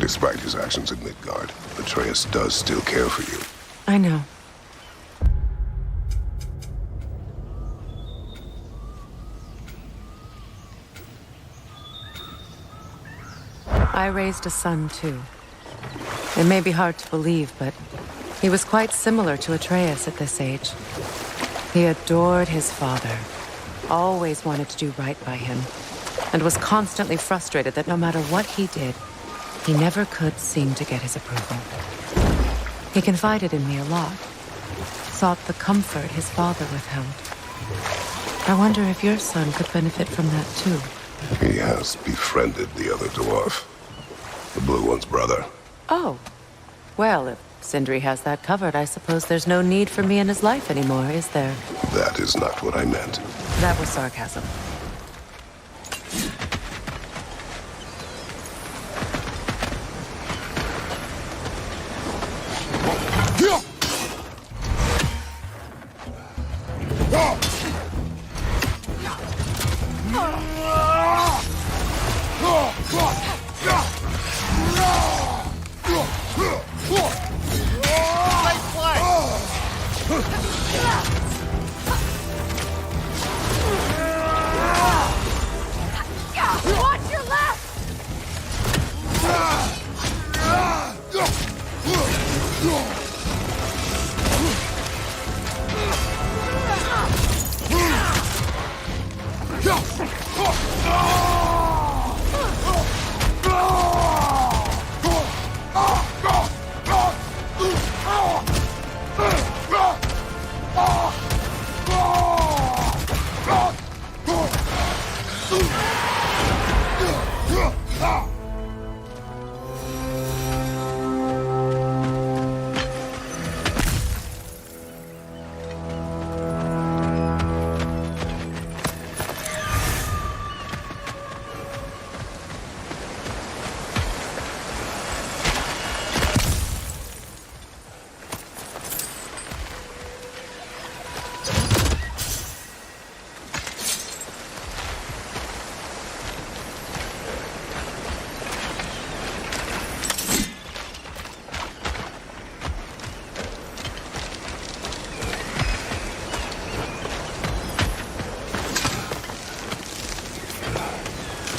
Despite his actions in Midgard, Atreus does still care for you. I know. I raised a son, too. It may be hard to believe, but he was quite similar to Atreus at this age. He adored his father, always wanted to do right by him, and was constantly frustrated that no matter what he did, he never could seem to get his approval. He confided in me a lot, sought the comfort his father withheld. I wonder if your son could benefit from that, too. He has befriended the other dwarf. The blue one's brother. Oh. Well, if Sindri has that covered, I suppose there's no need for me in his life anymore, is there? That is not what I meant. That was sarcasm.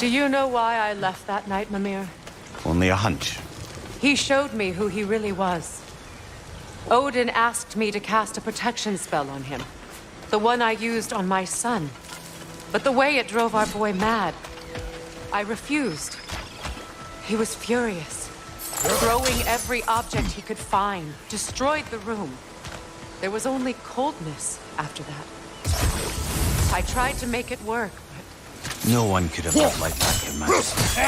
Do you know why I left that night, Mimir? Only a hunch. He showed me who he really was. Odin asked me to cast a protection spell on him. The one I used on my son. But the way it drove our boy mad, I refused. He was furious, throwing every object he could find, destroyed the room. There was only coldness after that. I tried to make it work, but... No one could have lived like that, Your Majesty.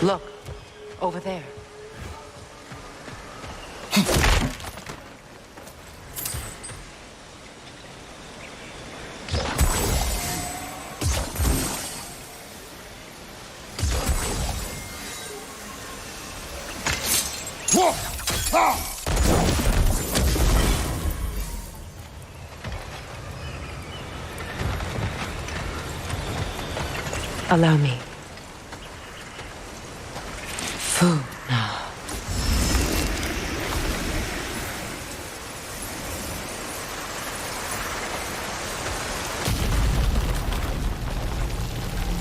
Look, over there. Allow me. Food now.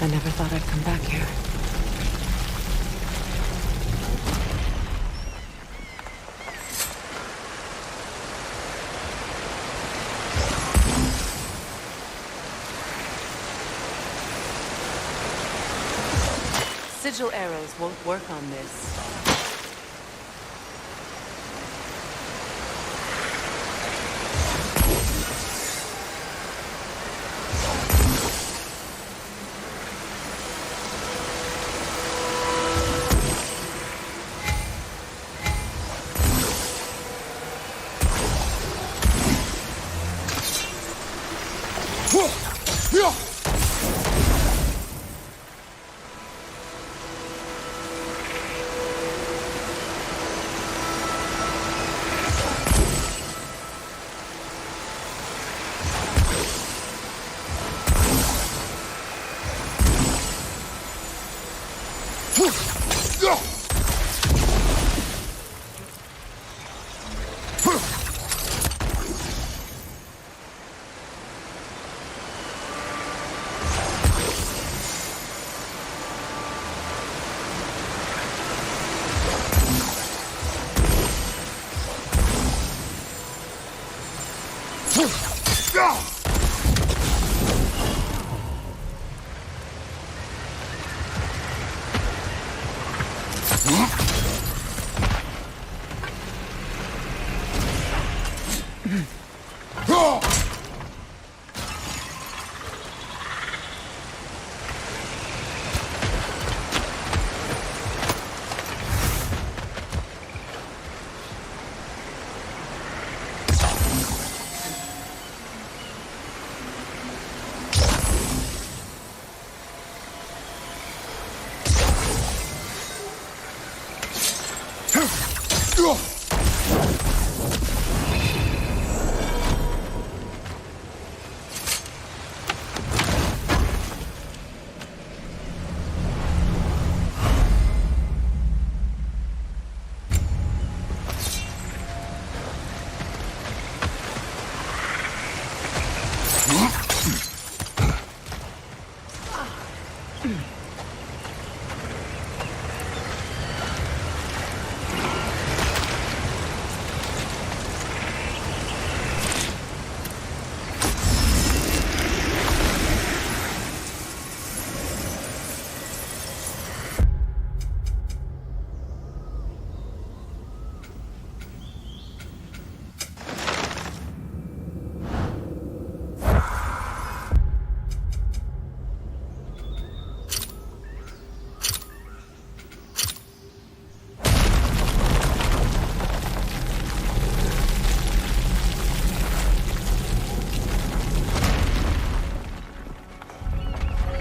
I never thought I'd come back here. Sigil arrows won't work on this.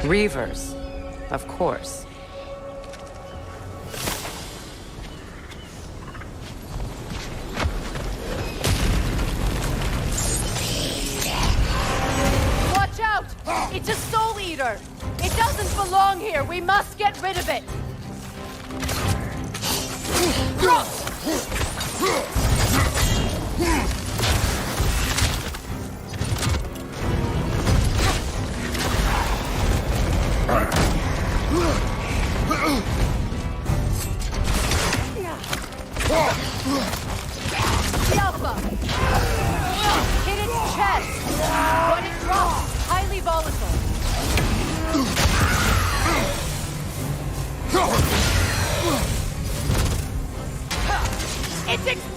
Reavers, of course. Watch out! It's a soul eater! It doesn't belong here! We must get rid of it! Alpha! Hit its chest! When it drops, highly volatile.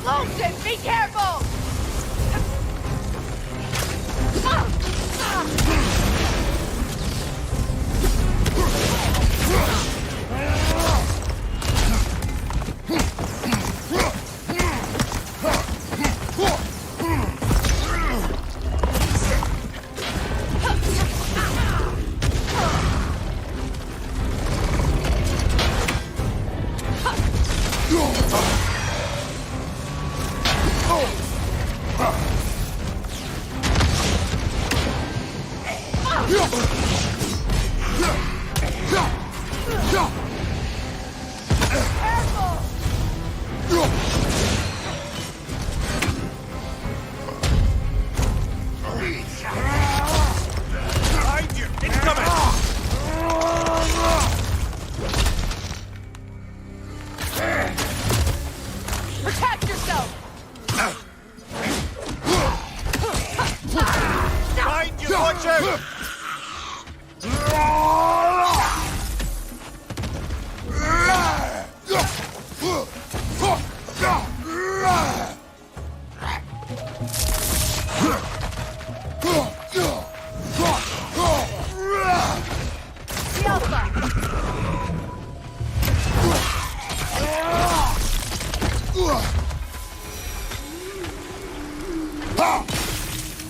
explosive! Be careful! Protect yourself! Behind you, watch out! The Alpha!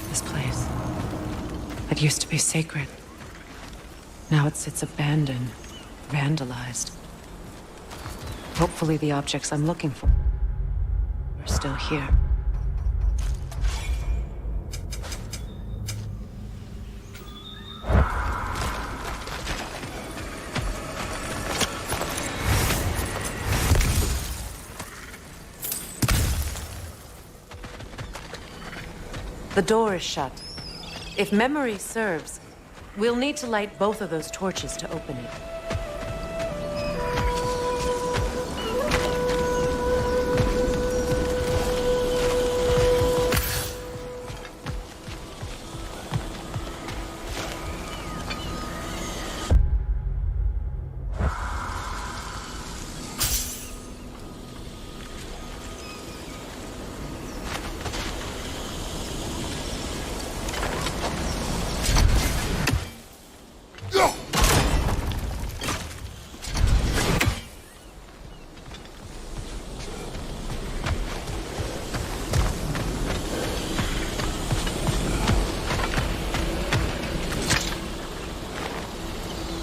This place. It used to be sacred. Now it sits abandoned, vandalized. Hopefully the objects I'm looking for are still here. The door is shut. If memory serves, we'll need to light both of those torches to open it.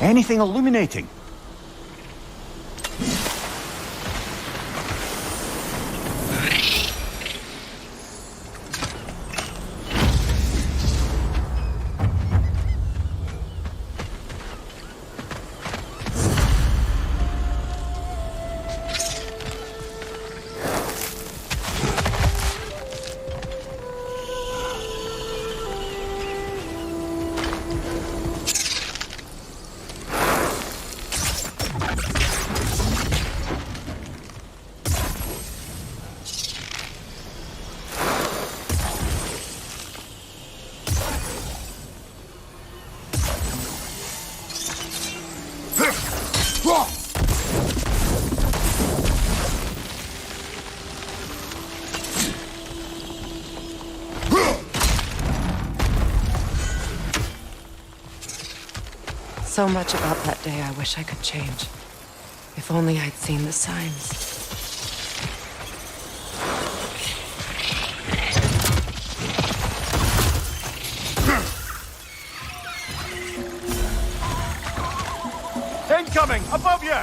Anything illuminating? So much about that day I wish I could change. If only I'd seen the signs. Incoming! Above you!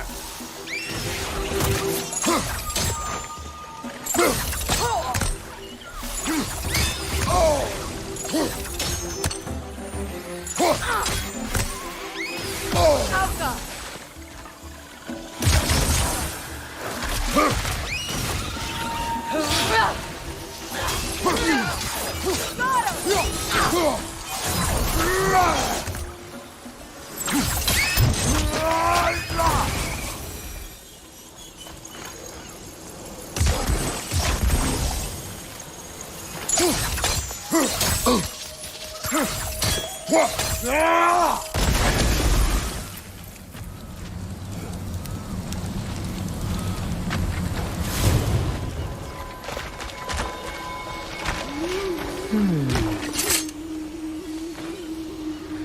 Alpha!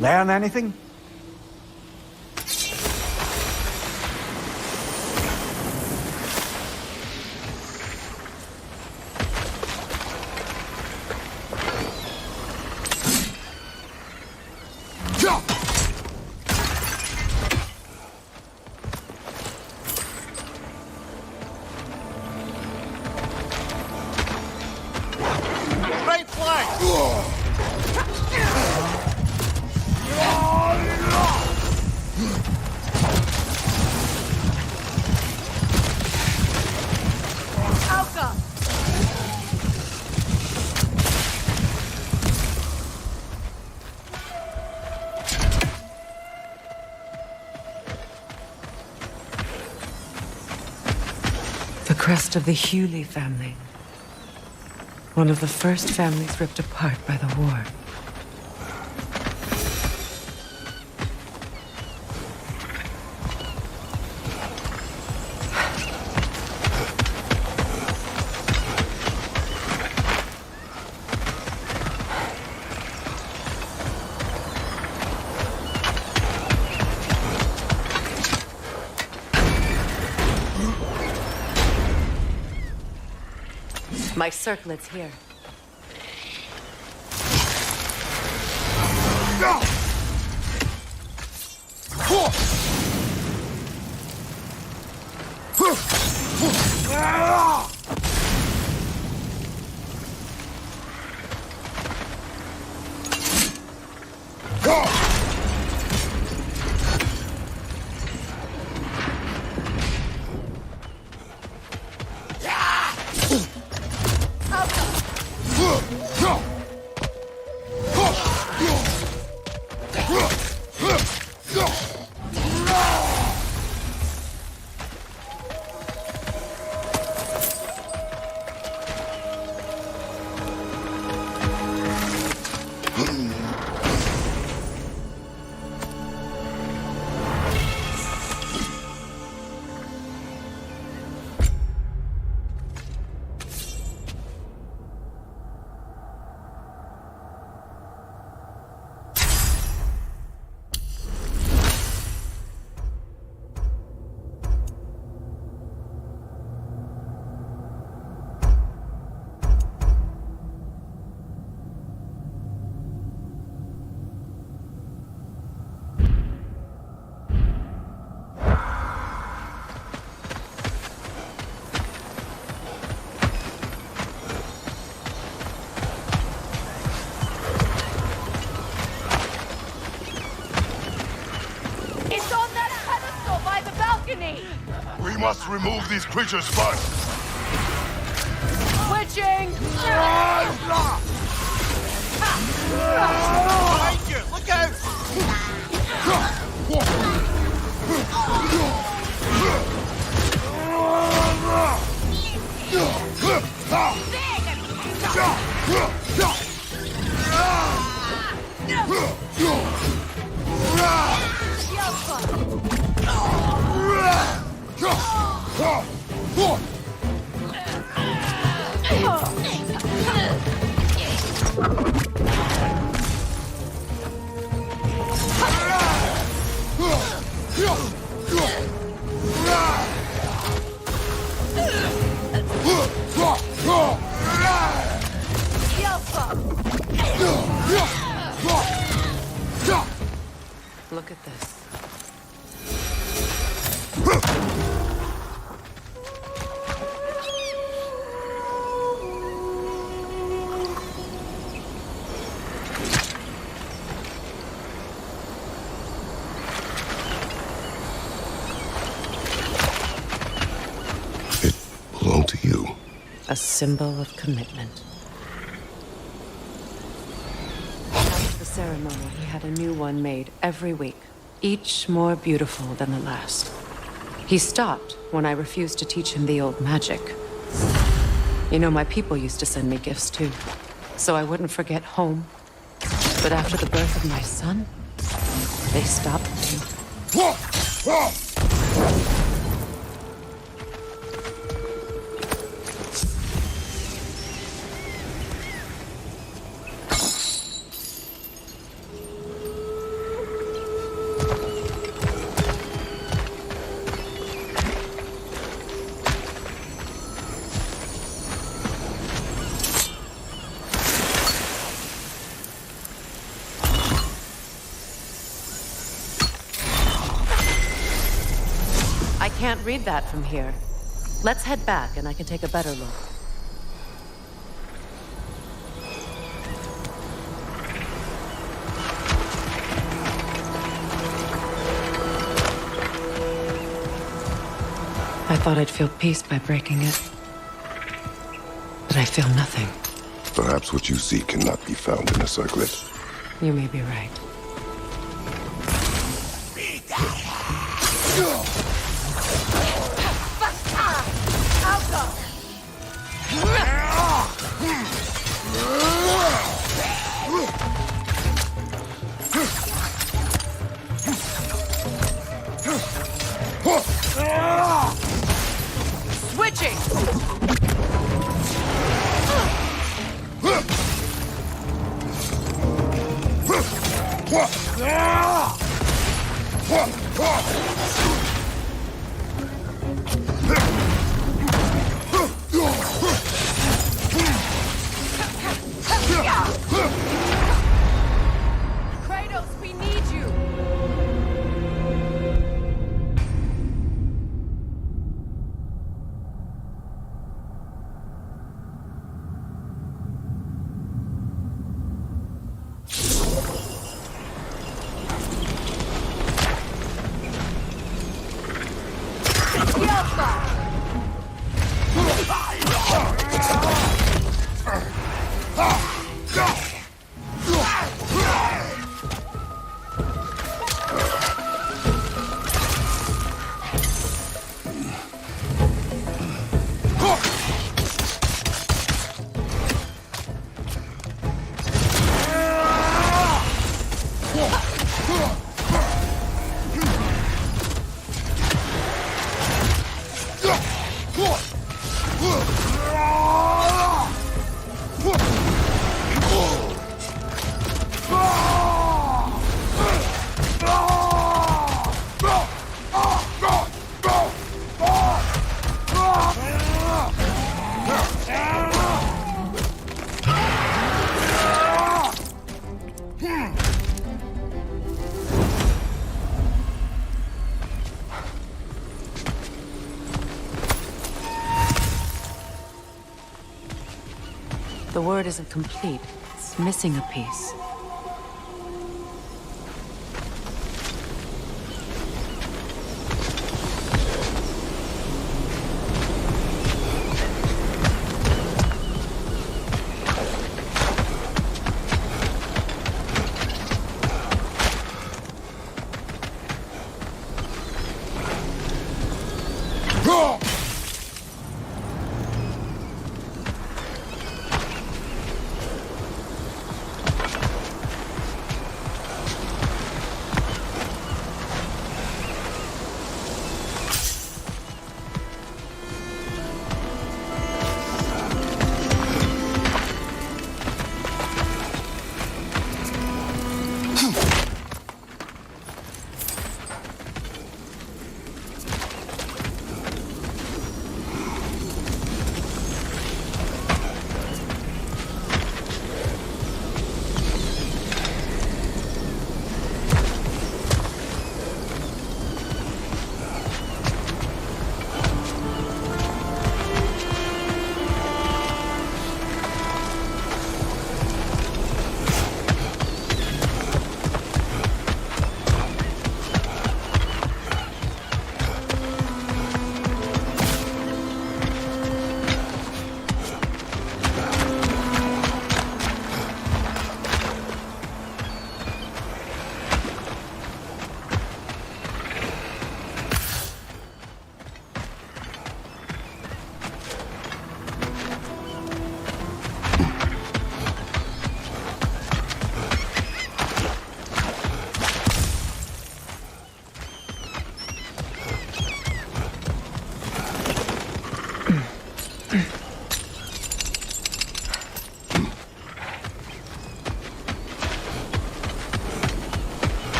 Learn anything? Right flank! Alka! The crest of the Hewley family. One of the first families ripped apart by the war. My circlet's here. It's on that pedestal by the balcony! We must remove these creatures first. Switching! Behind you! Look out! Look at this. It belonged to you. A symbol of commitment. After the ceremony, he had a new one made every week, each more beautiful than the last. He stopped when I refused to teach him the old magic. You know, my people used to send me gifts too, so I wouldn't forget home. But after the birth of my son, they stopped too. I can't read that from here. Let's head back and I can take a better look. I thought I'd feel peace by breaking it. But I feel nothing. Perhaps what you seek cannot be found in a circlet. You may be right. Switching! Kratos, we need you! The word isn't complete. It's missing a piece.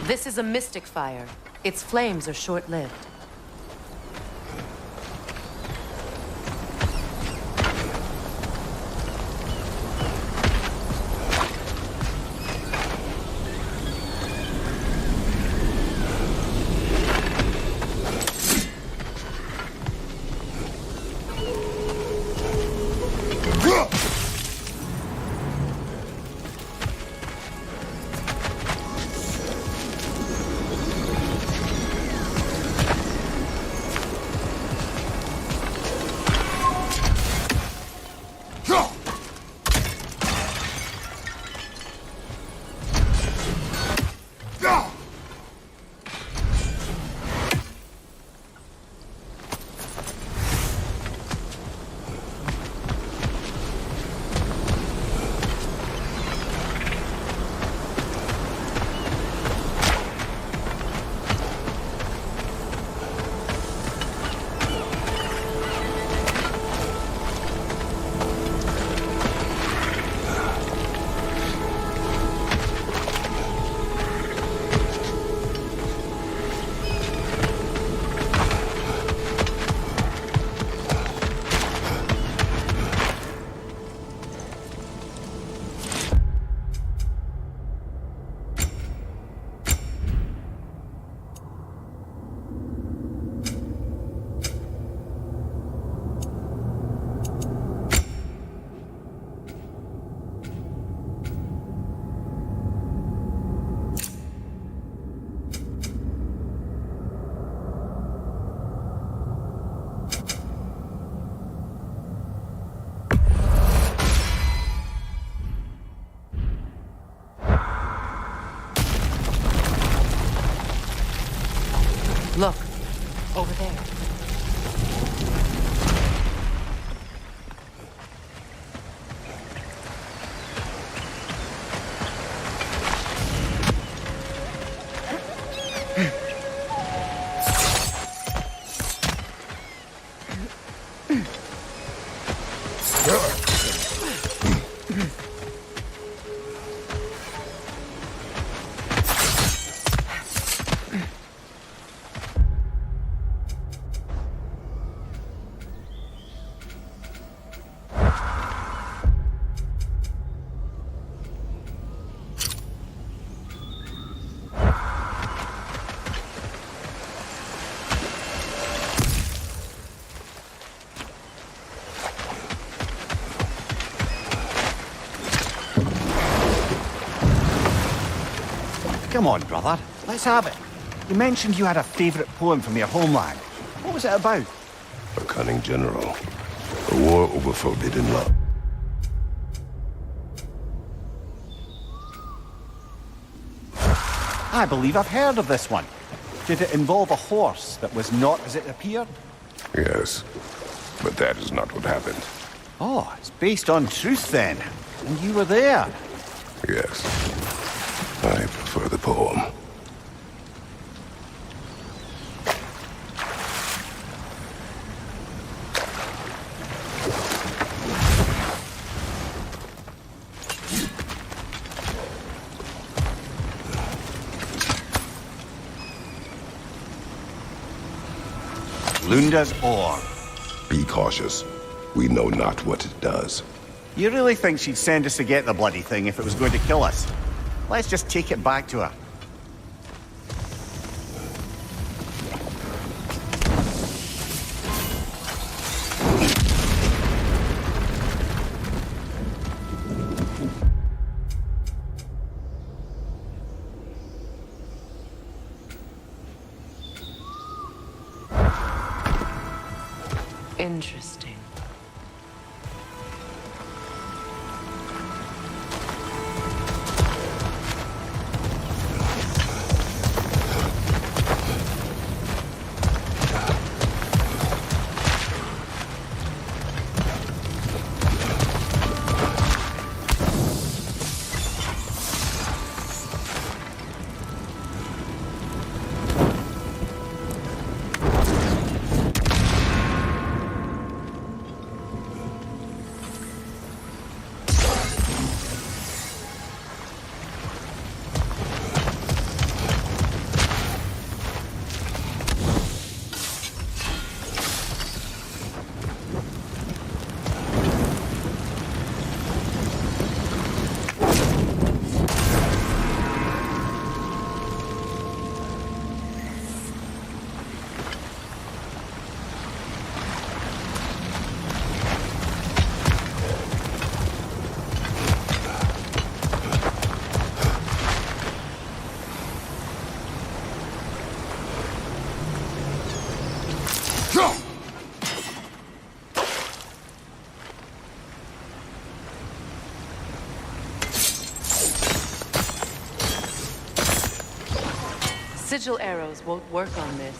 This is a mystic fire. Its flames are short-lived. Look, over there. Come on, brother. Let's have it. You mentioned you had a favourite poem from your homeland. What was it about? A cunning general. A war over forbidden love. I believe I've heard of this one. Did it involve a horse that was not as it appeared? Yes, but that is not what happened. Oh, it's based on truth then. And you were there. Yes. I prefer the poem. Lunda's ore. Be cautious. We know not what it does. You really think she'd send us to get the bloody thing if it was going to kill us? Let's just take it back to her. Interesting. Sigil arrows won't work on this.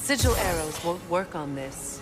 Sigil arrows won't work on this.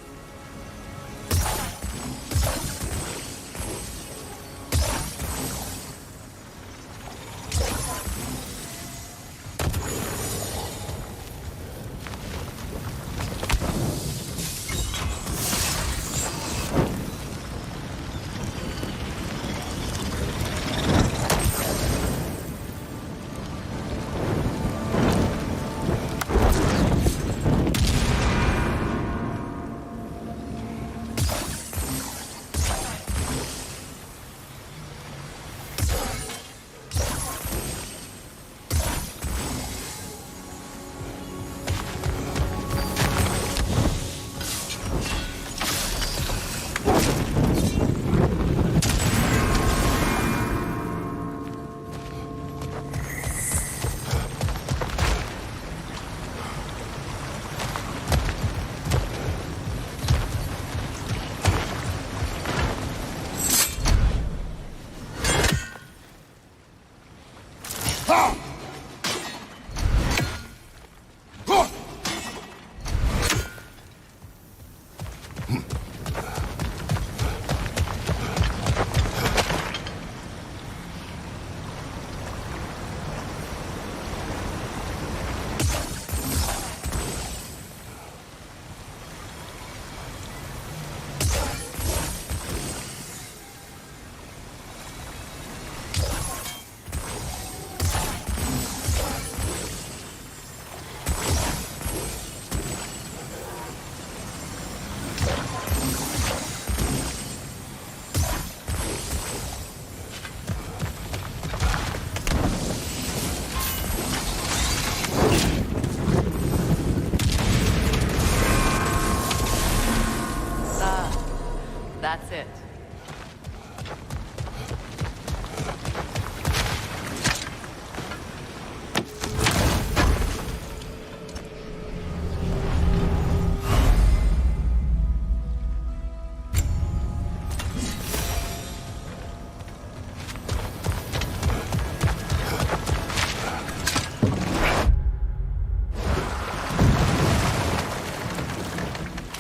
That's it.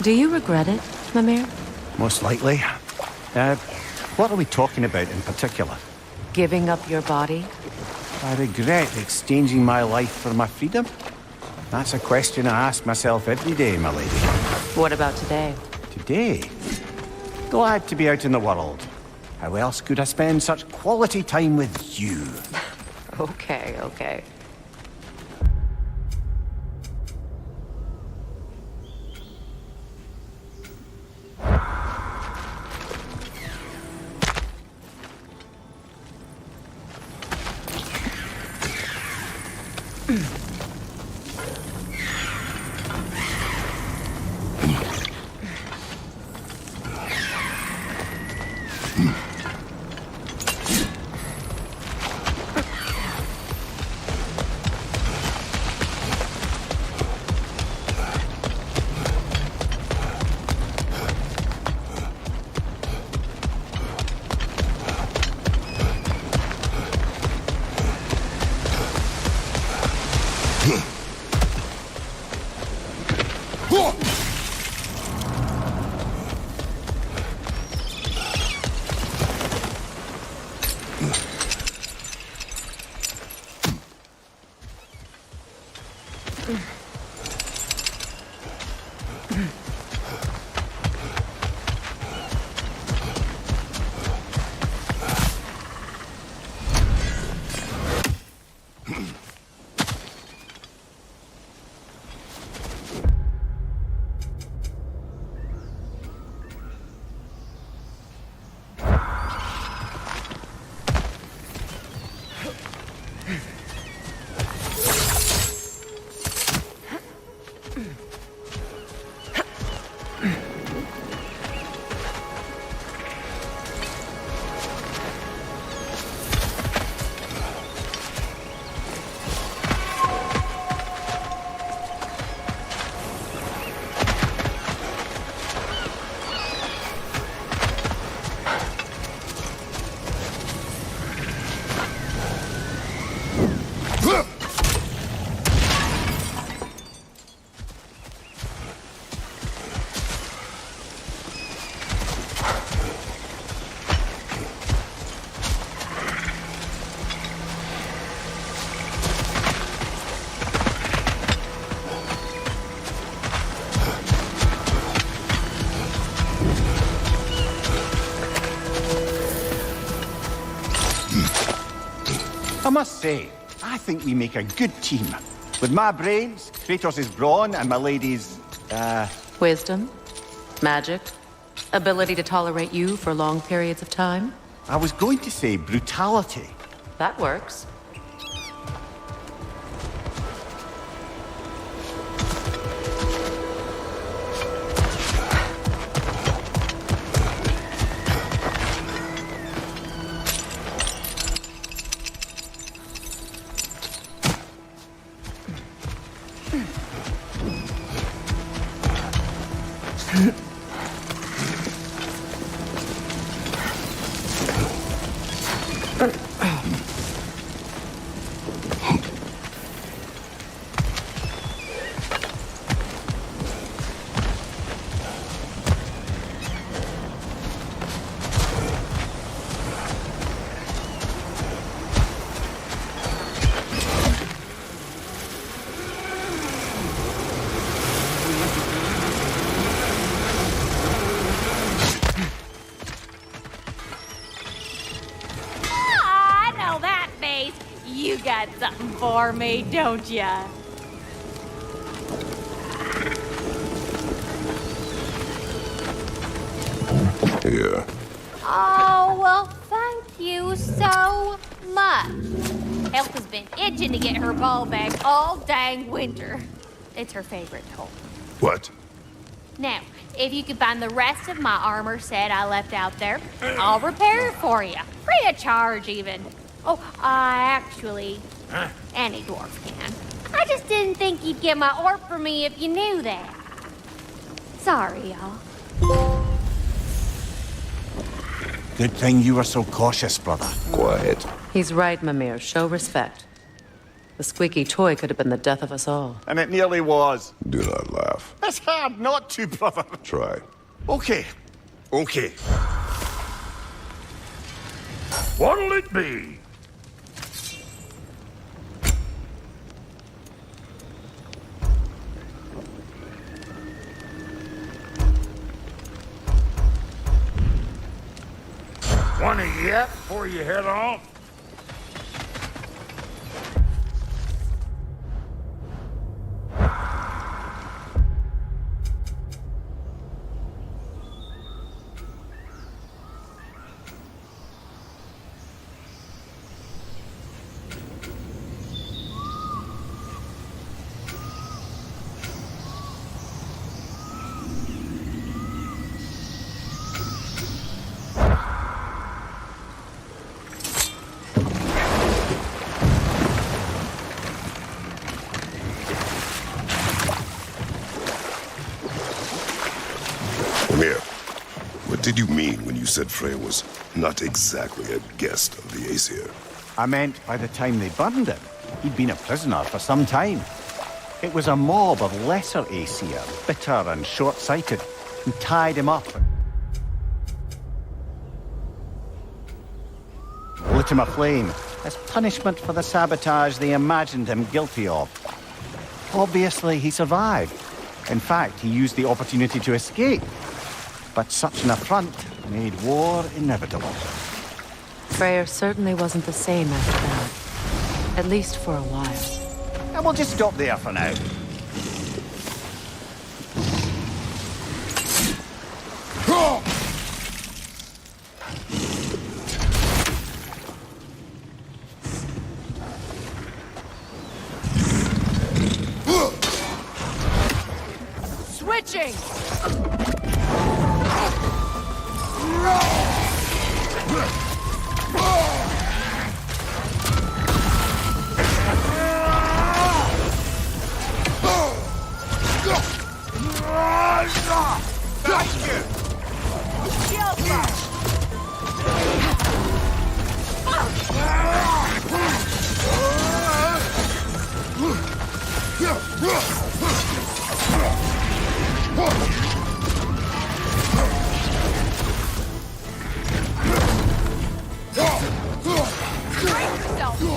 Do you regret it, Mimir? Most likely. What are we talking about in particular? Giving up your body? I regret exchanging my life for my freedom? That's a question I ask myself every day, my lady. What about today? Today? Glad to be out in the world. How else could I spend such quality time with you? Okay, okay. I must say, I think we make a good team. With my brains, Kratos' brawn, and my lady's, Wisdom, magic, ability to tolerate you for long periods of time. I was going to say brutality. That works. You got something for me, don't ya? Yeah. Oh, well, thank you so much. Elf has been itching to get her ball back all dang winter. It's her favorite toy. What? Now, if you could find the rest of my armor set I left out there, I'll repair it for you. Free of charge, even. Oh, actually, any dwarf can. I just didn't think you'd get my orb for me if you knew that. Sorry, y'all. Good thing you were so cautious, brother. Quiet. He's right, Mimir. Show respect. The squeaky toy could have been the death of us all. And it nearly was. Do not laugh. It's hard not to, brother. Try. Okay. What'll it be? Want to yet before you head off? Mimir, what did you mean when you said Freya was not exactly a guest of the Aesir? I meant by the time they burned him, he'd been a prisoner for some time. It was a mob of lesser Aesir, bitter and short-sighted, who tied him up and lit him aflame as punishment for the sabotage they imagined him guilty of. Obviously, he survived. In fact, he used the opportunity to escape. But such an affront made war inevitable. Freyr certainly wasn't the same after that. At least for a while. And we'll just stop there for now. Switching!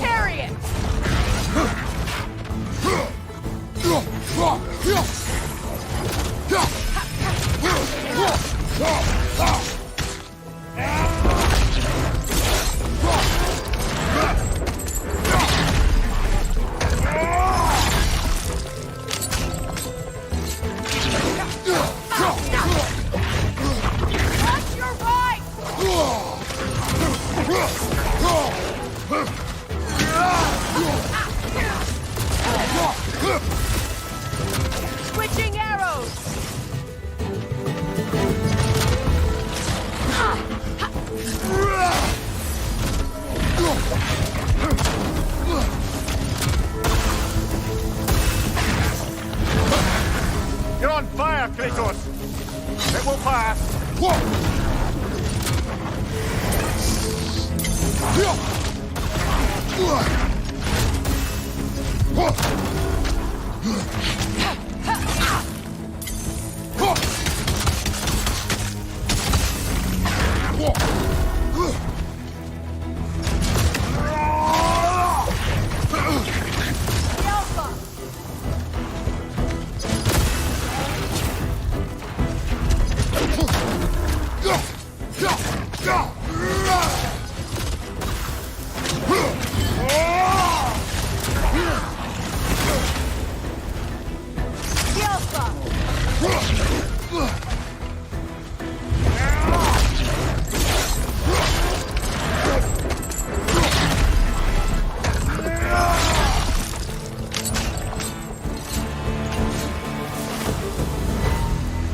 Carry it! Watch your right! Switching arrows! You're on fire, Kratos! It will pass!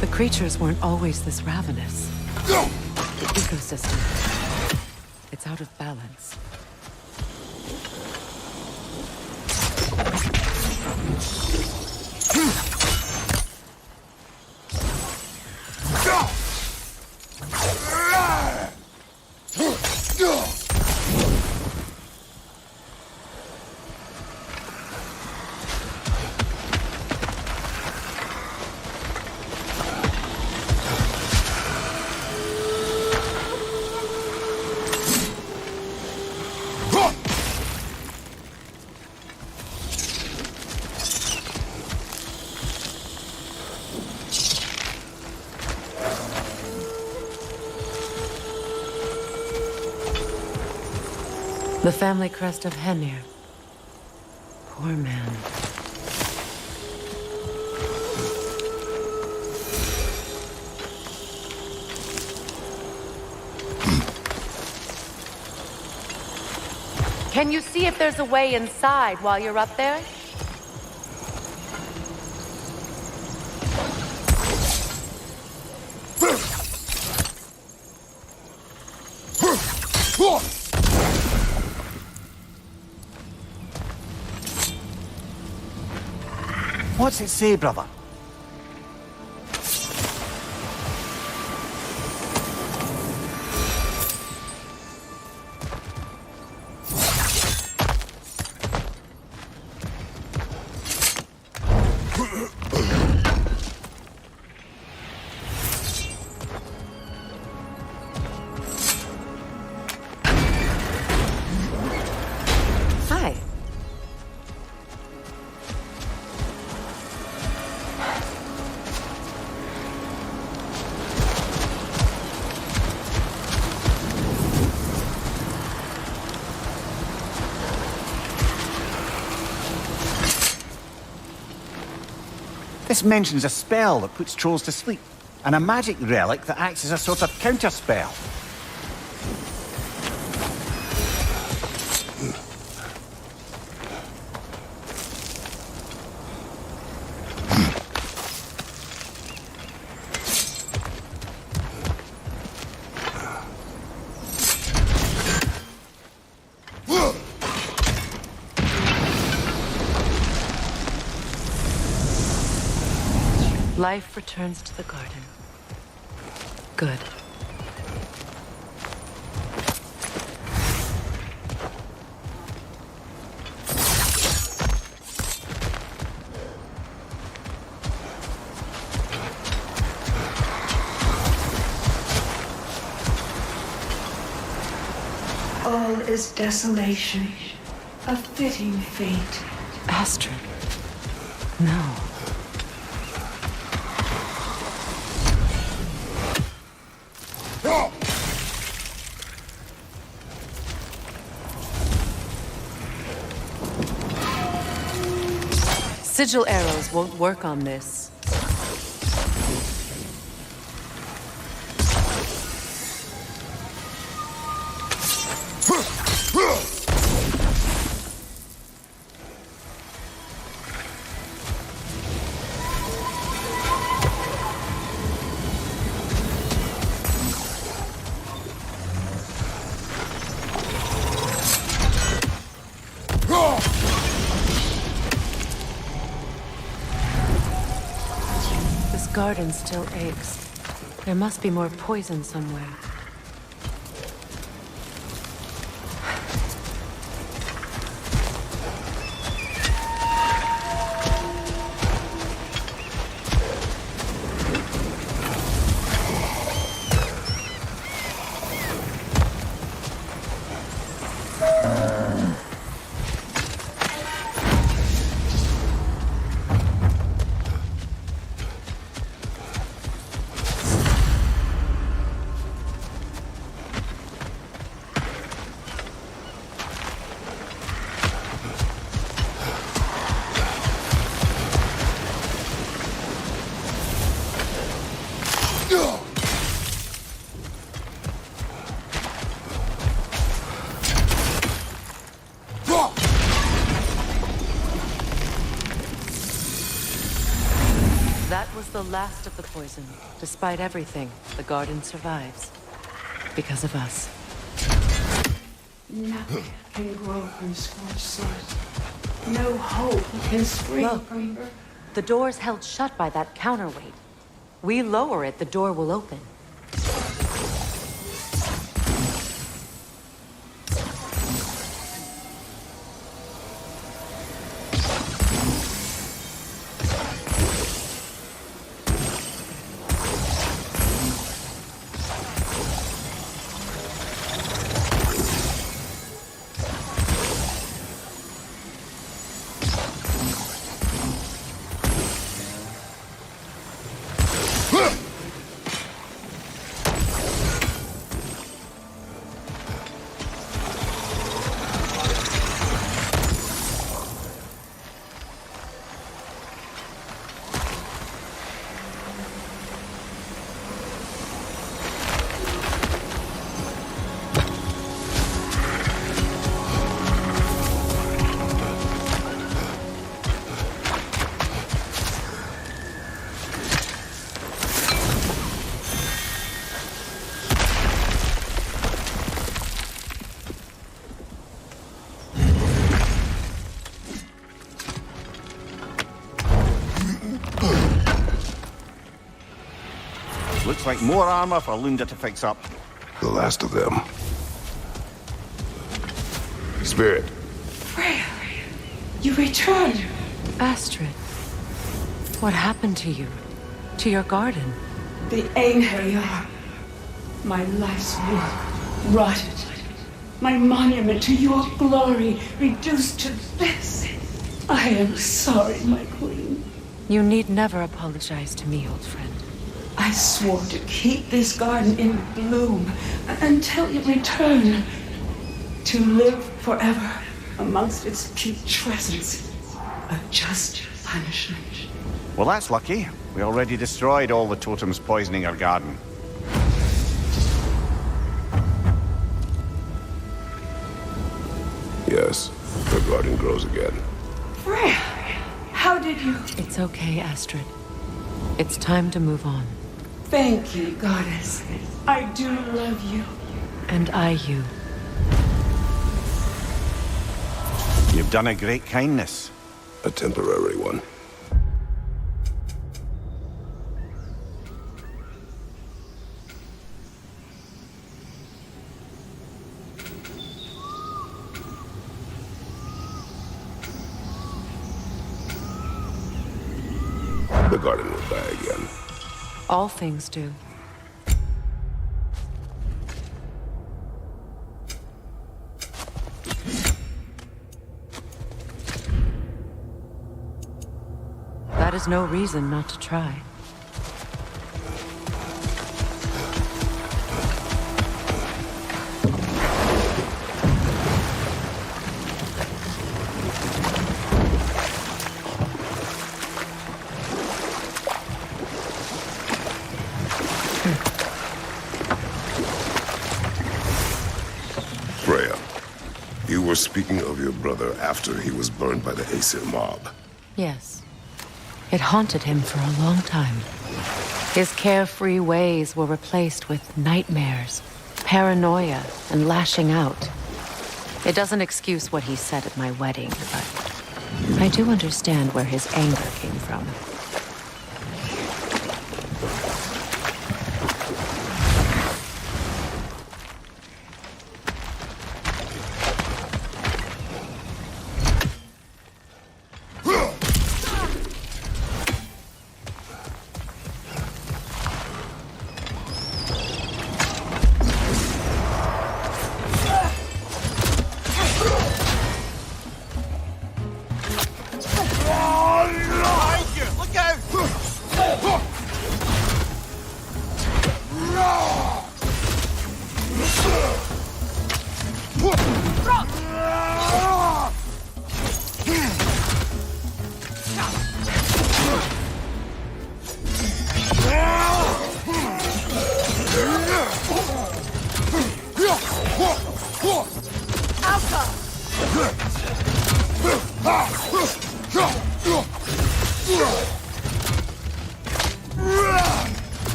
The creatures weren't always this ravenous. The ecosystem. It's out of balance. The family crest of Hemir. Poor man. Can you see if there's a way inside while you're up there? What's it say, brother? This mentions a spell that puts trolls to sleep, and a magic relic that acts as a sort of counter-spell. Life returns to the garden. Good. All is desolation, a fitting fate. Astrid. No. Sigil arrows won't work on this. This garden still aches. There must be more poison somewhere. That was the last of the poison. Despite everything, the garden survives. Because of us. Nothing can grow from scorched source. No hope can spring Look. from her. The door's held shut by that counterweight. We lower it, the door will open. Looks like more armor for Lunda to fix up. The last of them. Spirit. Freya, you returned. Astrid, what happened to you? To your garden? The Einherjar. My life's work rotted. My monument to your glory reduced to this. I am sorry, my queen. You need never apologize to me, old friend. I swore to keep this garden in bloom until you return. To live forever amongst its putrescence. A just punishment. Well, that's lucky. We already destroyed all the totems poisoning our garden. Yes, the garden grows again. Freya, how did you... It's okay, Astrid. It's time to move on. Thank you, Goddess. I do love you. And I you. You've done a great kindness. A temporary one. The garden will die again. All things do. That is no reason not to try. Freya, you were speaking of your brother after he was burned by the Aesir mob. Yes. It haunted him for a long time. His carefree ways were replaced with nightmares, paranoia, and lashing out. It doesn't excuse what he said at my wedding, but I do understand where his anger came from.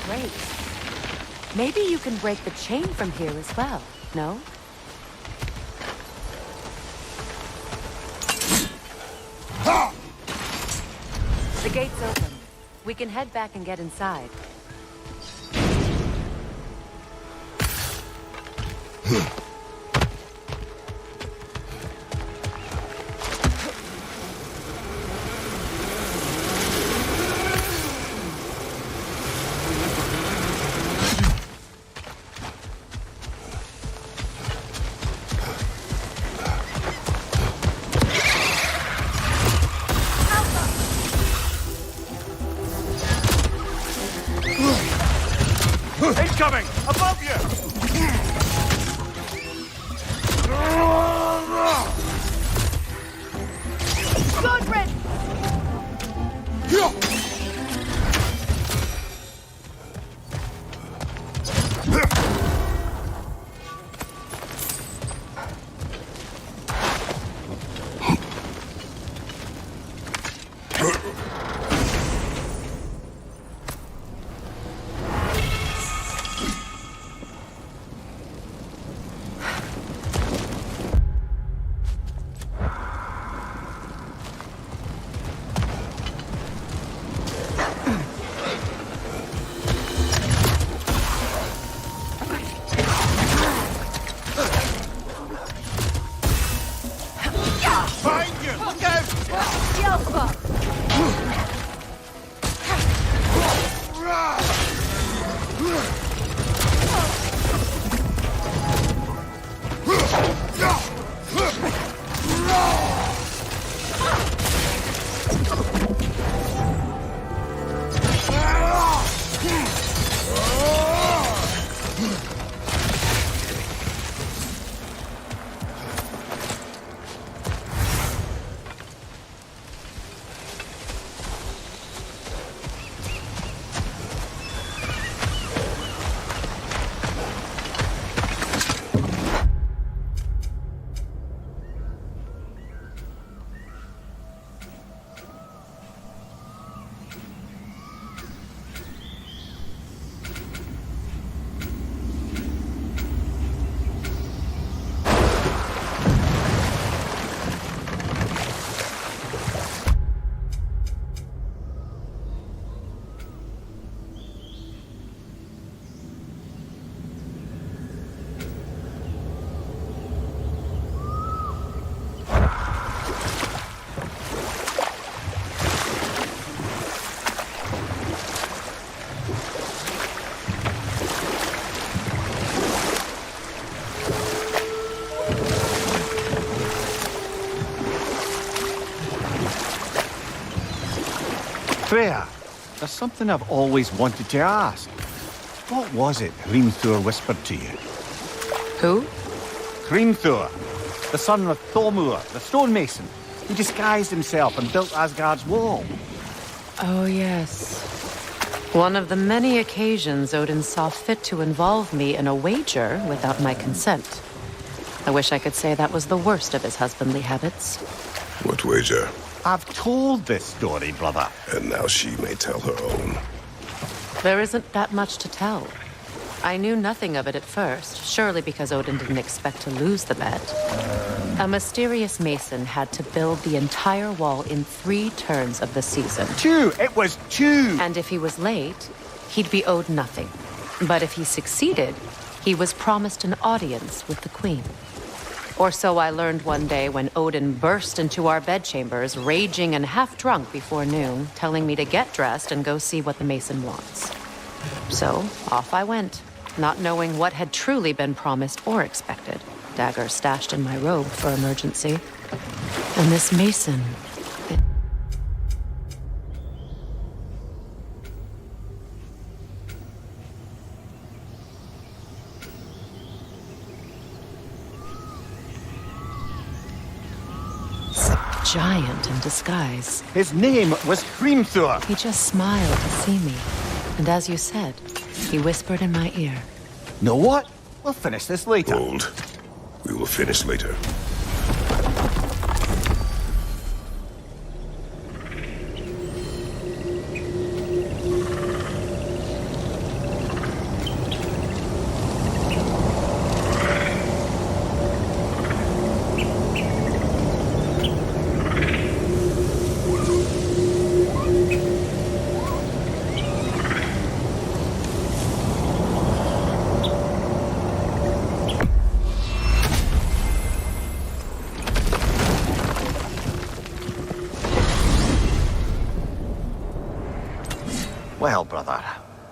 Great. Maybe you can break the chain from here as well, no? The gate's open. We can head back and get inside. Incoming! Above you! Freya, there's something I've always wanted to ask. What was it Hrimthur whispered to you? Who? Hrimthur, the son of Thormur, the stonemason. He disguised himself and built Asgard's wall. Oh, yes. One of the many occasions Odin saw fit to involve me in a wager without my consent. I wish I could say that was the worst of his husbandly habits. What wager? I've told this story, brother. And now she may tell her own. There isn't that much to tell. I knew nothing of it at first, surely because Odin didn't expect to lose the bet. A mysterious mason had to build the entire wall in 3 turns of the season. 2! It was 2! And if he was late, he'd be owed nothing. But if he succeeded, he was promised an audience with the queen. Or so I learned one day when Odin burst into our bedchambers, raging and half-drunk before noon, telling me to get dressed and go see what the mason wants. So, off I went, not knowing what had truly been promised or expected. Dagger stashed in my robe for emergency. And this mason... giant in disguise. His name was Hrimthur. He just smiled to see me. And as you said, he whispered in my ear. Know what? We'll finish this later. Hold. We will finish later. Well, brother,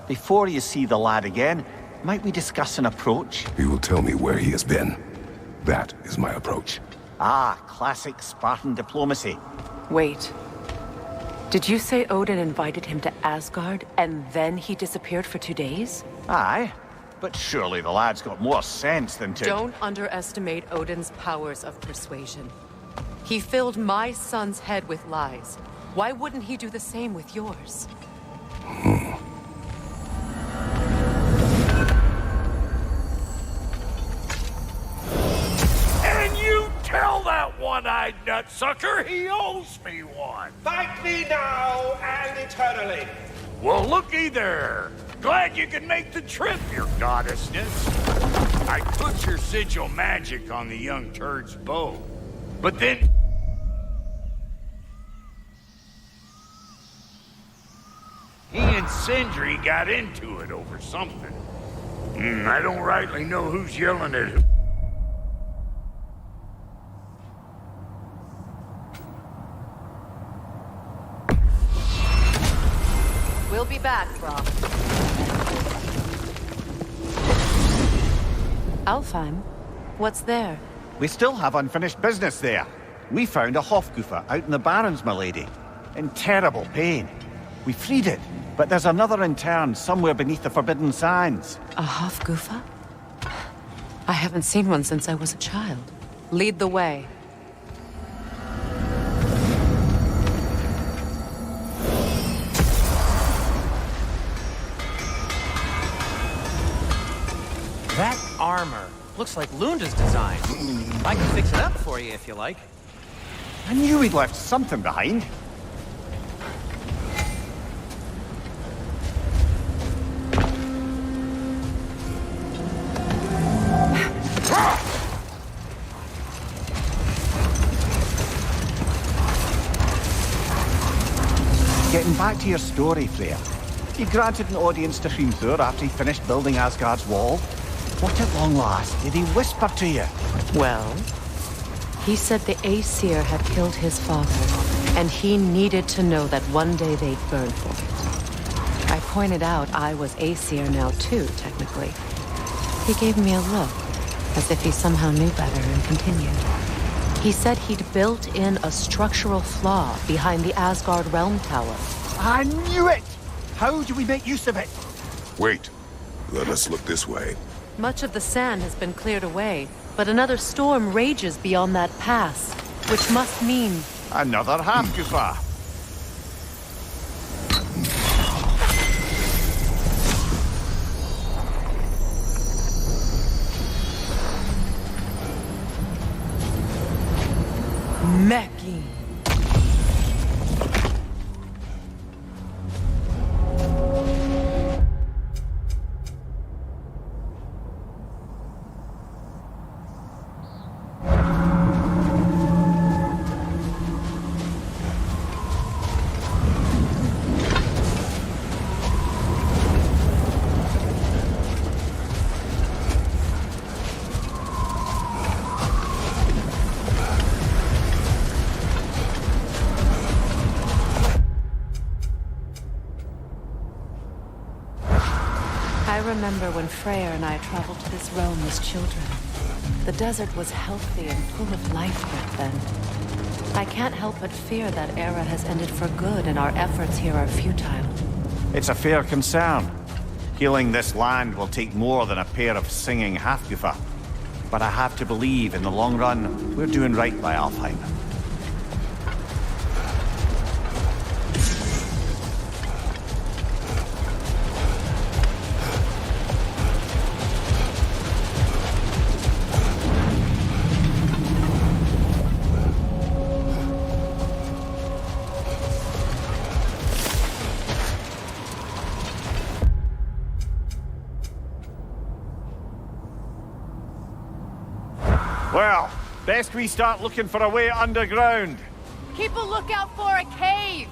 before you see the lad again, might we discuss an approach? He will tell me where he has been. That is my approach. Ah, classic Spartan diplomacy. Wait. Did you say Odin invited him to Asgard, and then he disappeared for 2 days? Aye, but surely the lad's got more sense than to... Don't underestimate Odin's powers of persuasion. He filled my son's head with lies, Why wouldn't he do the same with yours? And you tell that one-eyed nutsucker he owes me one. Thank me now and eternally. Well, looky there. Glad you can make the trip, your goddessness. I put your sigil magic on the young turd's bow. But then... he and Sindri got into it over something. I don't rightly know who's yelling at who. We'll be back, Brock. Alfheim? What's there? We still have unfinished business there. We found a Hofgufa out in the Barrens, milady. In terrible pain. We freed it, but there's another intern somewhere beneath the Forbidden Sands. A Hofgufa? I haven't seen one since I was a child. Lead the way. That armor looks like Lunda's design. I can fix it up for you if you like. I knew we'd left something behind. Getting back to your story, Freya. You granted an audience to Hrimthur after he finished building Asgard's wall. What at long last did he whisper to you? Well, he said the Aesir had killed his father, and he needed to know that one day they'd burn for it. I pointed out I was Aesir now too, technically. He gave me a look, as if he somehow knew better, and continued. He said he'd built in a structural flaw behind the Asgard Realm Tower. I knew it! How do we make use of it? Wait. Let us look this way. Much of the sand has been cleared away, but another storm rages beyond that pass, which must mean... Another Hofgufa. Meki. I remember when Freyr and I traveled to this realm as children. The desert was healthy and full of life back then. I can't help but fear that era has ended for good and our efforts here are futile. It's a fair concern. Healing this land will take more than a pair of singing Hofgufa. But I have to believe in the long run, we're doing right by Alfheim. Well, best we start looking for a way underground. Keep a lookout for a cave!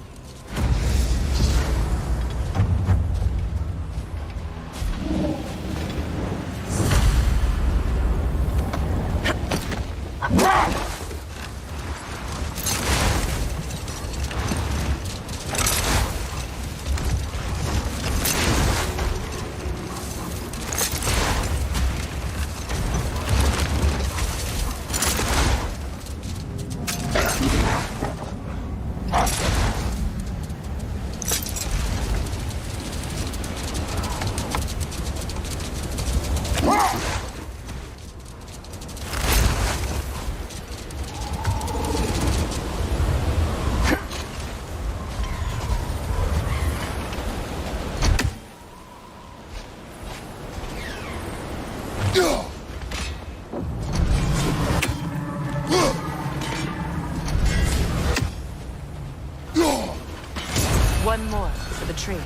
One more for the tree.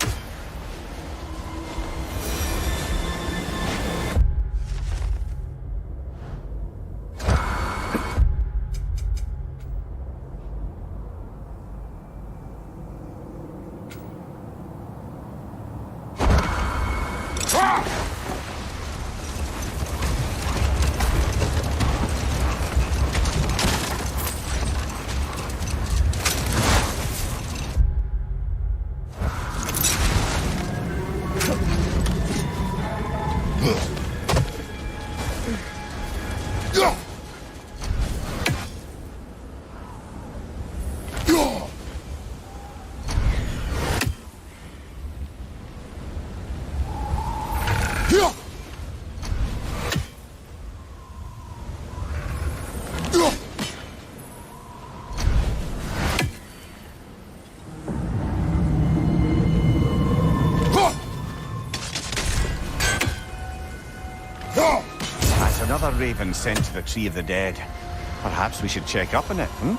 That's another raven sent to the Tree of the Dead. Perhaps we should check up on it, hmm?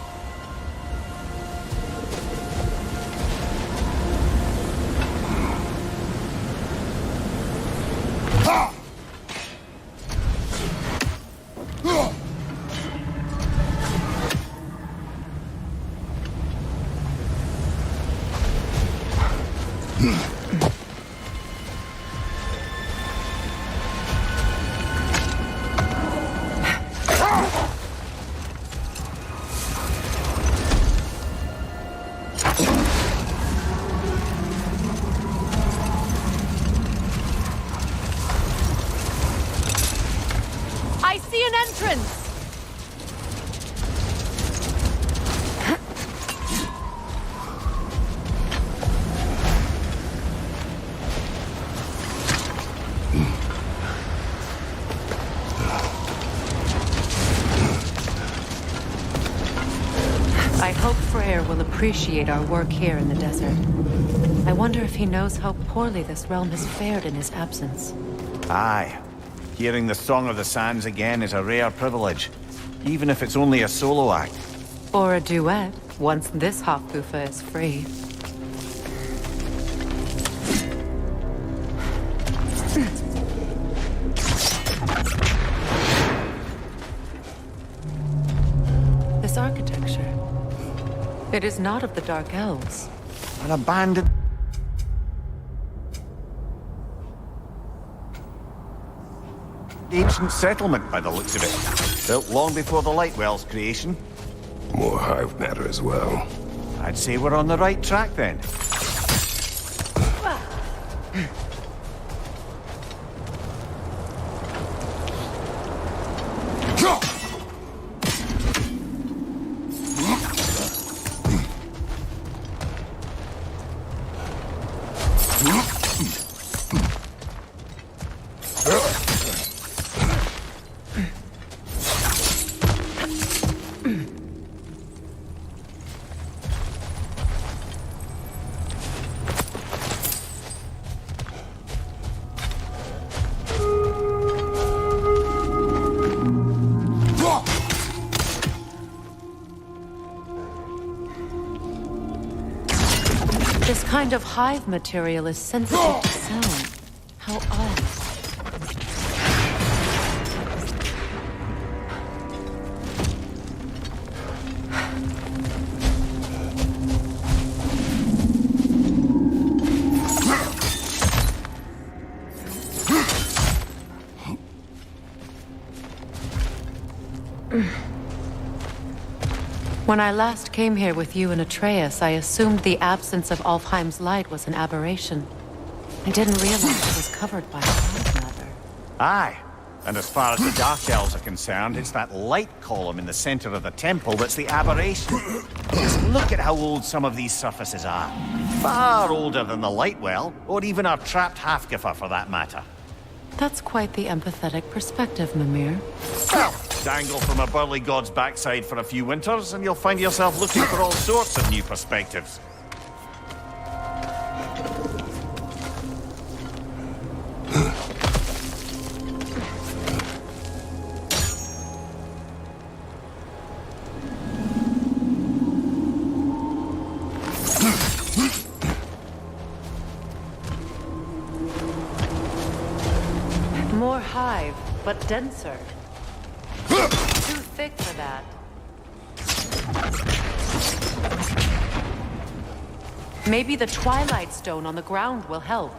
I see an entrance! I hope Freyr will appreciate our work here in the desert. I wonder if he knows how poorly this realm has fared in his absence. Aye. Hearing the Song of the Sands again is a rare privilege, even if it's only a solo act. Or a duet, once this Hofgufa is free. This architecture, it is not of the Dark Elves. An abandoned... ancient settlement, by the looks of it. Built long before the Lightwell's creation. More hive matter as well. I'd say we're on the right track, then. This kind of hive material is sensitive to sound. How odd. When I last came here with you and Atreus, I assumed the absence of Alfheim's light was an aberration. I didn't realize it was covered by cloud matter. Aye. And as far as the Dark Elves are concerned, it's that light column in the center of the temple that's the aberration. Just look at how old some of these surfaces are. Far older than the Lightwell, or even our trapped Hafgifa for that matter. That's quite the empathetic perspective, Mimir. Well, dangle from a burly god's backside for a few winters, and you'll find yourself looking for all sorts of new perspectives. alive, but denser. Too thick for that. Maybe the Twilight Stone on the ground will help.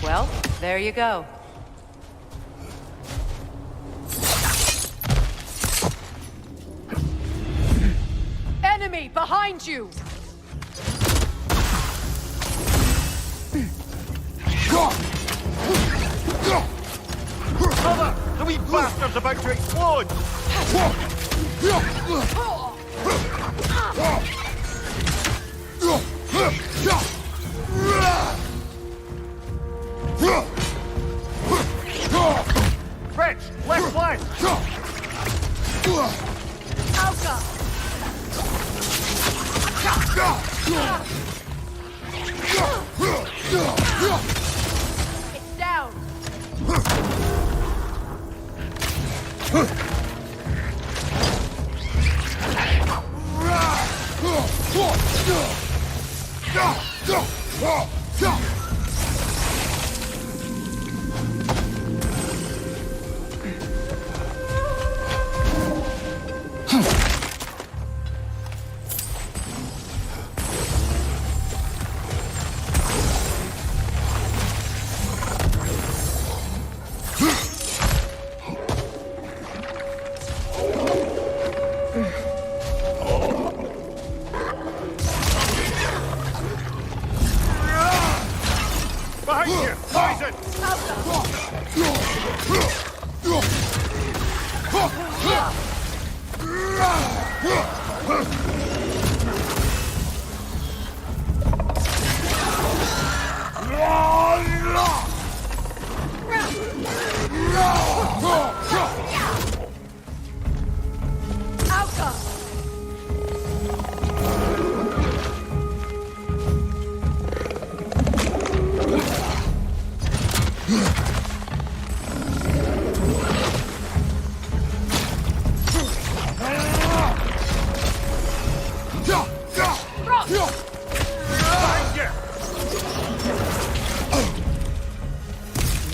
Well, there you go. Enemy behind you! Mother! The wee bastard's about to explode! French, left flank! Alka! It's down! Behind you! Poison!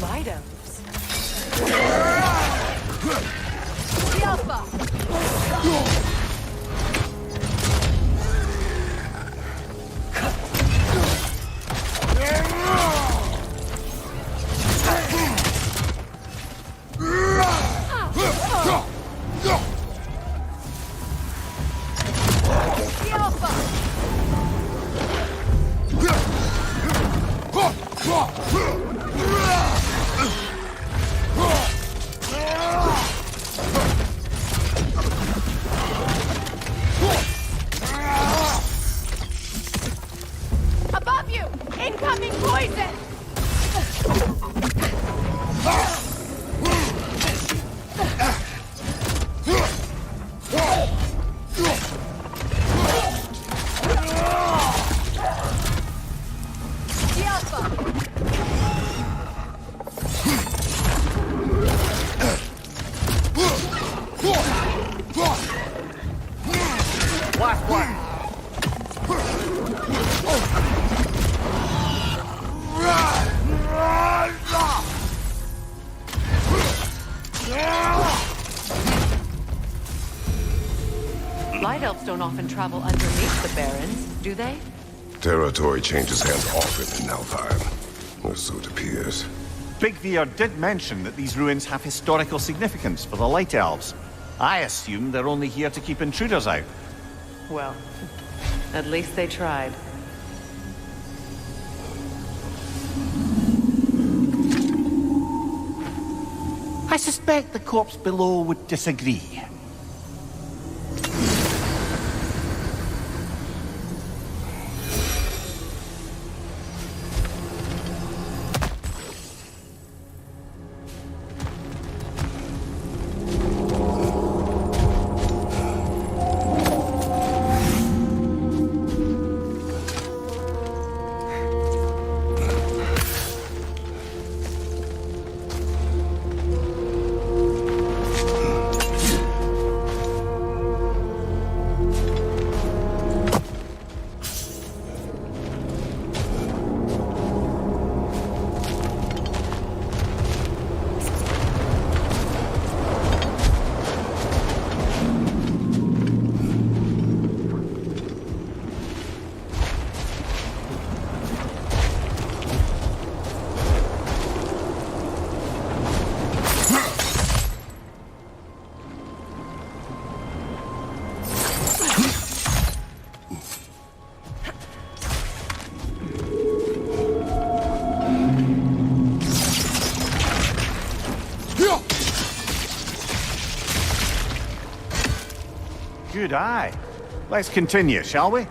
Light elves. The Alpha! Above you! Incoming poison! last one. Light elves don't often travel underneath the barrens, do they? Territory changes hands often in Alpine, or so it appears. Big Veer did mention that these ruins have historical significance for the Light Elves. I assume they're only here to keep intruders out. Well, at least they tried. I suspect the corpse below would disagree. Good eye. Let's continue, shall we?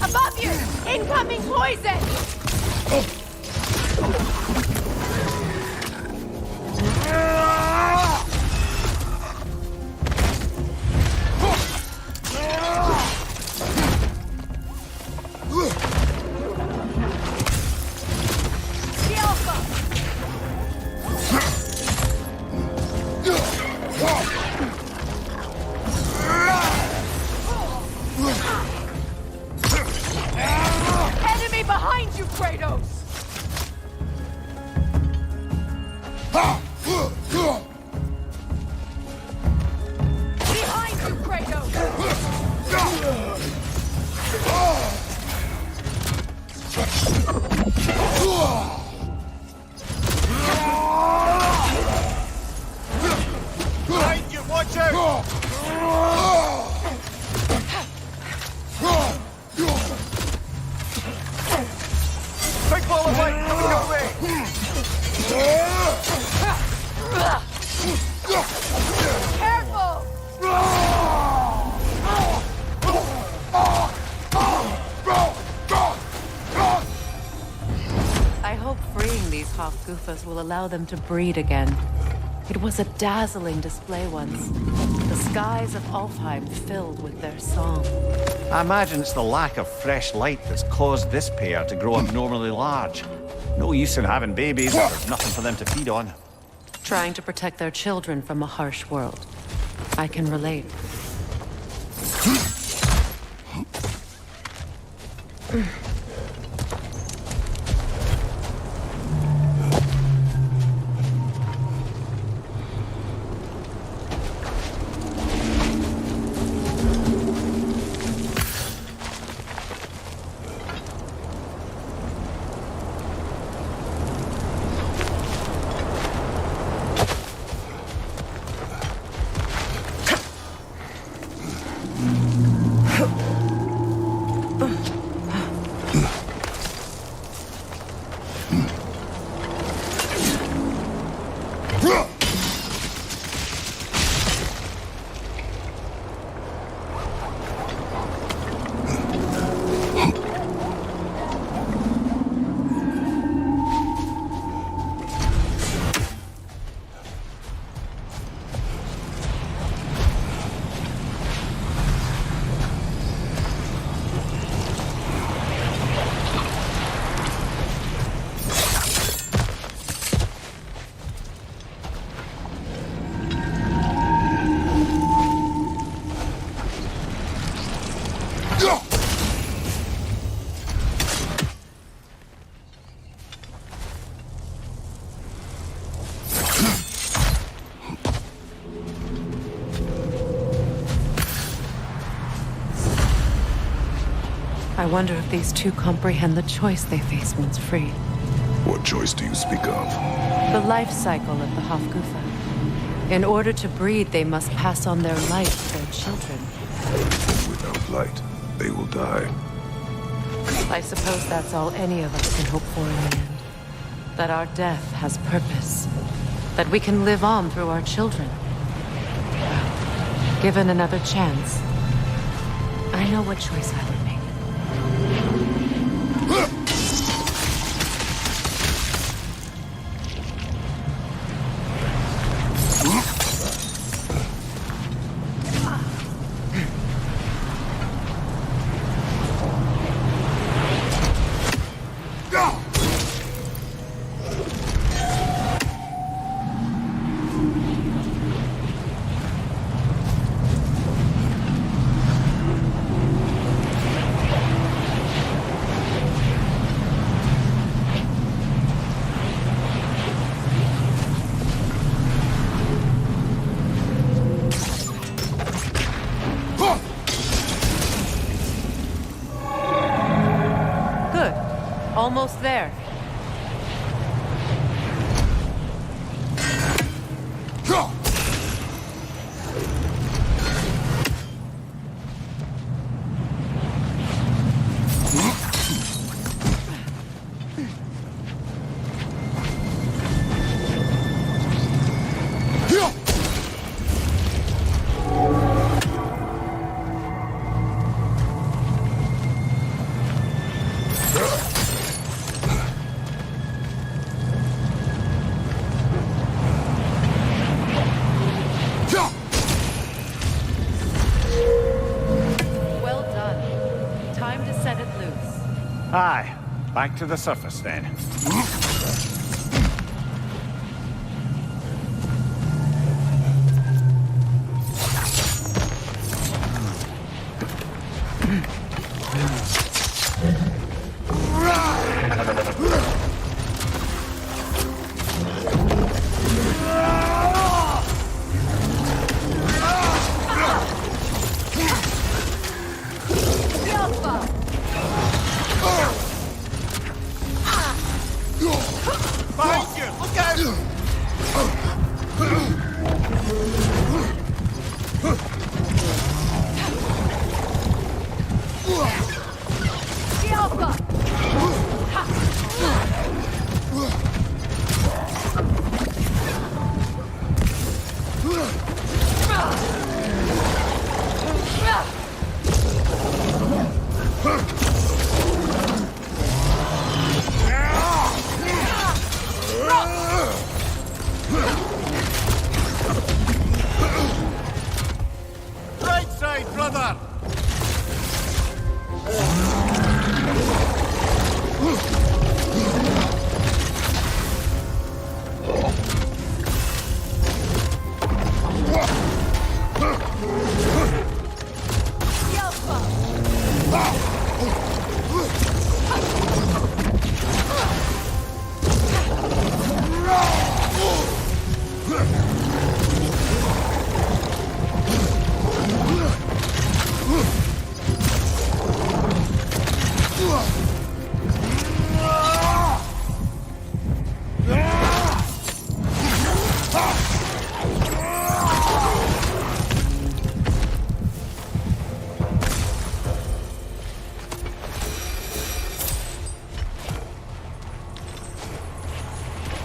Above you! Incoming poison! The Alpha! Enemy behind you, Kratos! Behind you, Kratos! Behind you, watch out! Big ball of light coming your way! Careful! I hope freeing these Hofgufas will allow them to breed again. It was a dazzling display once. The skies of Alfheim filled with their song. I imagine it's the lack of fresh light that's caused this pair to grow abnormally large. No use in having babies if there's nothing for them to feed on. Trying to protect their children from a harsh world. I can relate. wonder if these two comprehend the choice they face once freed. What choice do you speak of? The life cycle of the Hofgufa. In order to breed, they must pass on their light to their children. Without light, they will die. I suppose that's all any of us can hope for in the end. That our death has purpose. That we can live on through our children. Well, given another chance, I know what choice I would make. Almost there. Aye. Back to the surface then.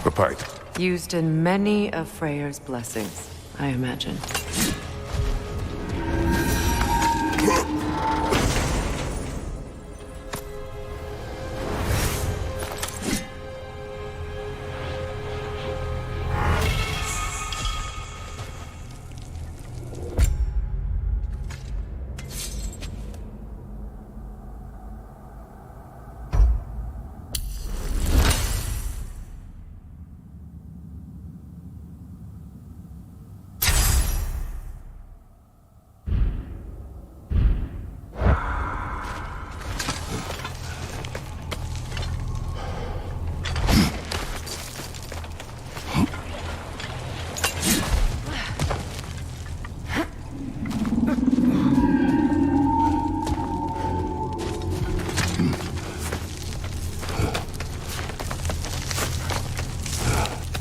A pipe. Used in many of Freyr's blessings, I imagine.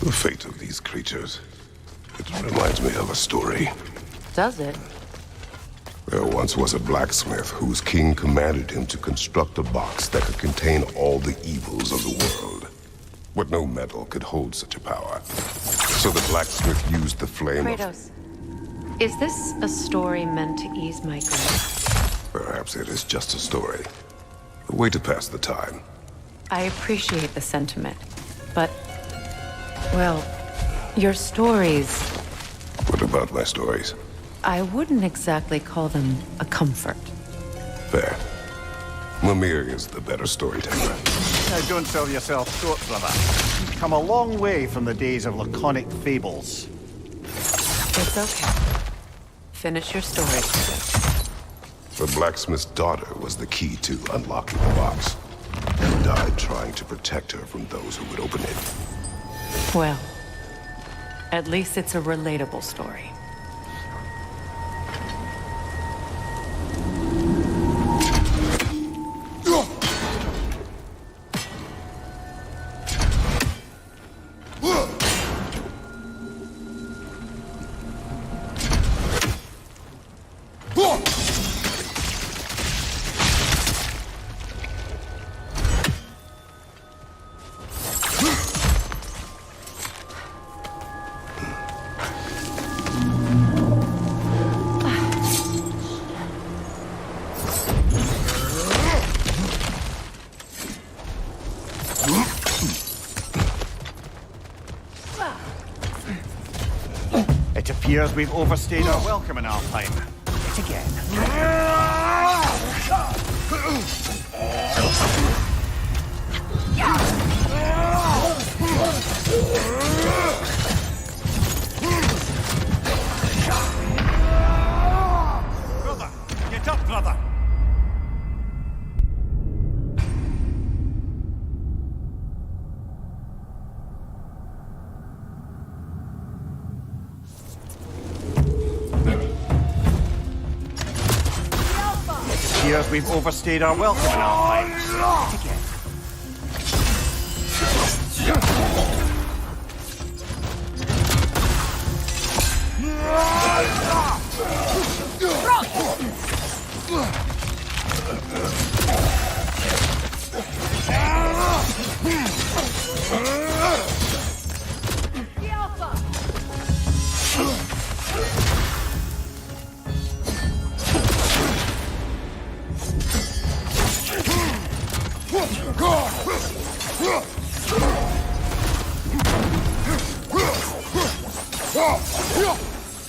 The fate of these creatures. It reminds me of a story. Does it? There once was a blacksmith whose king commanded him to construct a box that could contain all the evils of the world. But no metal could hold such a power. So the blacksmith used the flame Kratos, is this a story meant to ease my grief? Perhaps it is just a story. A way to pass the time. I appreciate the sentiment, but, well, your stories... What about my stories? I wouldn't exactly call them a comfort. Fair. Mimir is the better storyteller. Now, don't sell yourself short, brother. You've come a long way from the days of laconic fables. It's okay. Finish your story. The blacksmith's daughter was the key to unlocking the box. He died trying to protect her from those who would open it. Well, at least it's a relatable story. It appears we've overstayed our welcome in our time. Yet again. Brother! Get up, brother! Appears we've overstayed our welcome in our time. Yet again.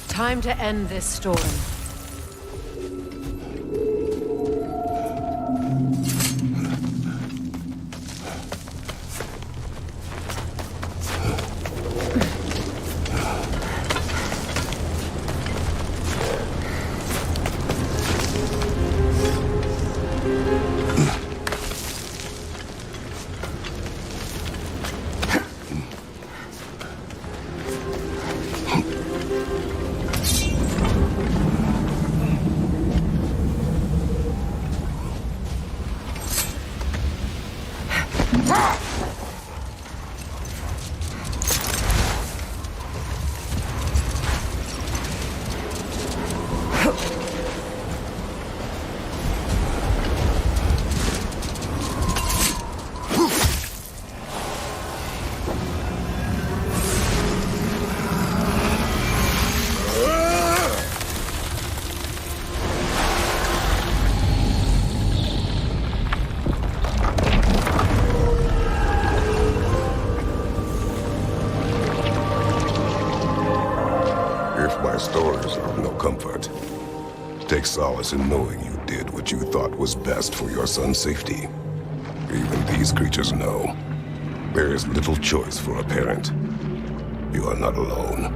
Time to end this storm. Stories are of no comfort. Take solace in knowing you did what you thought was best for your son's safety. Even these creatures know. There is little choice for a parent. You are not alone.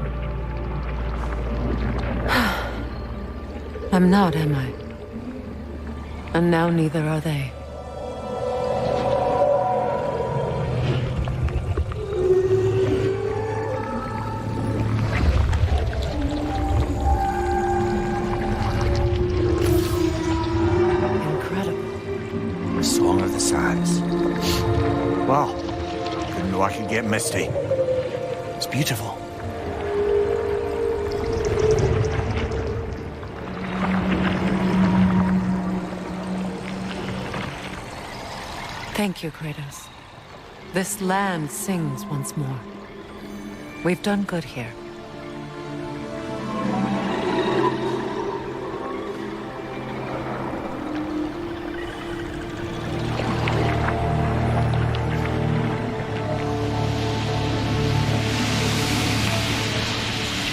I'm not, am I? And now neither are they. Wow. Didn't know I could get misty. It's beautiful. Thank you, Kratos. This land sings once more. We've done good here.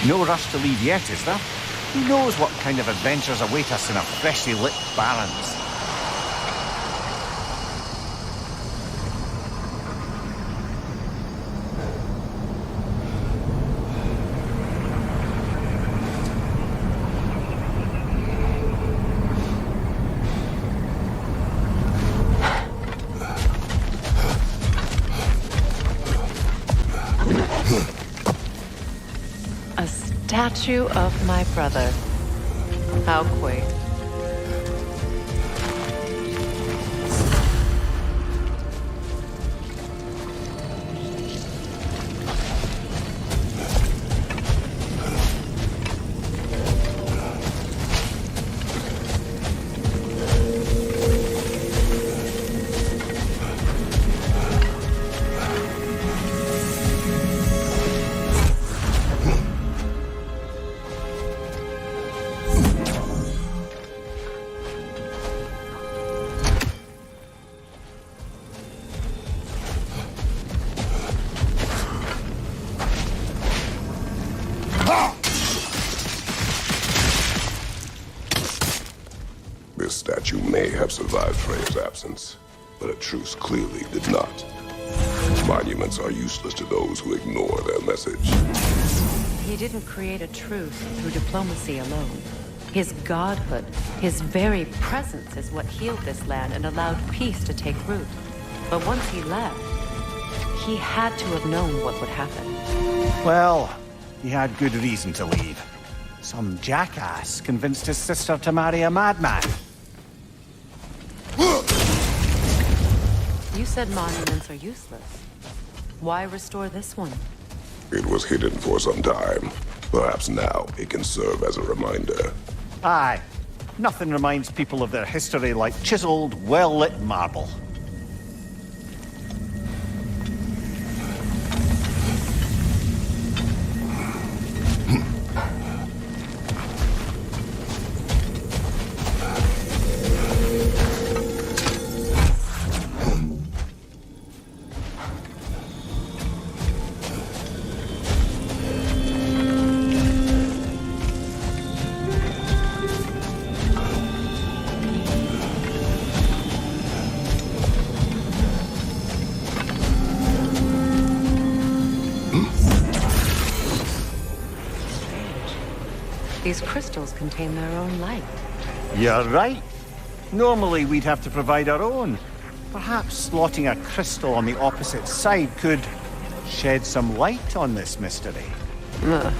No rush to leave yet, is there? Who knows what kind of adventures await us in our freshly lit barrens? Statue of my brother. How quaint. This statue may have survived Freya's absence, but a truce clearly did not. Monuments are useless to those who ignore their message. He didn't create a truce through diplomacy alone. His godhood, his very presence is what healed this land and allowed peace to take root. But once he left, he had to have known what would happen. Well, he had good reason to leave. Some jackass convinced his sister to marry a madman. You said monuments are useless. Why restore this one? It was hidden for some time. Perhaps now it can serve as a reminder. Aye. Nothing reminds people of their history like chiseled, well-lit marble. These crystals contain their own light. You're right. Normally we'd have to provide our own. Perhaps slotting a crystal on the opposite side could shed some light on this mystery. Ugh.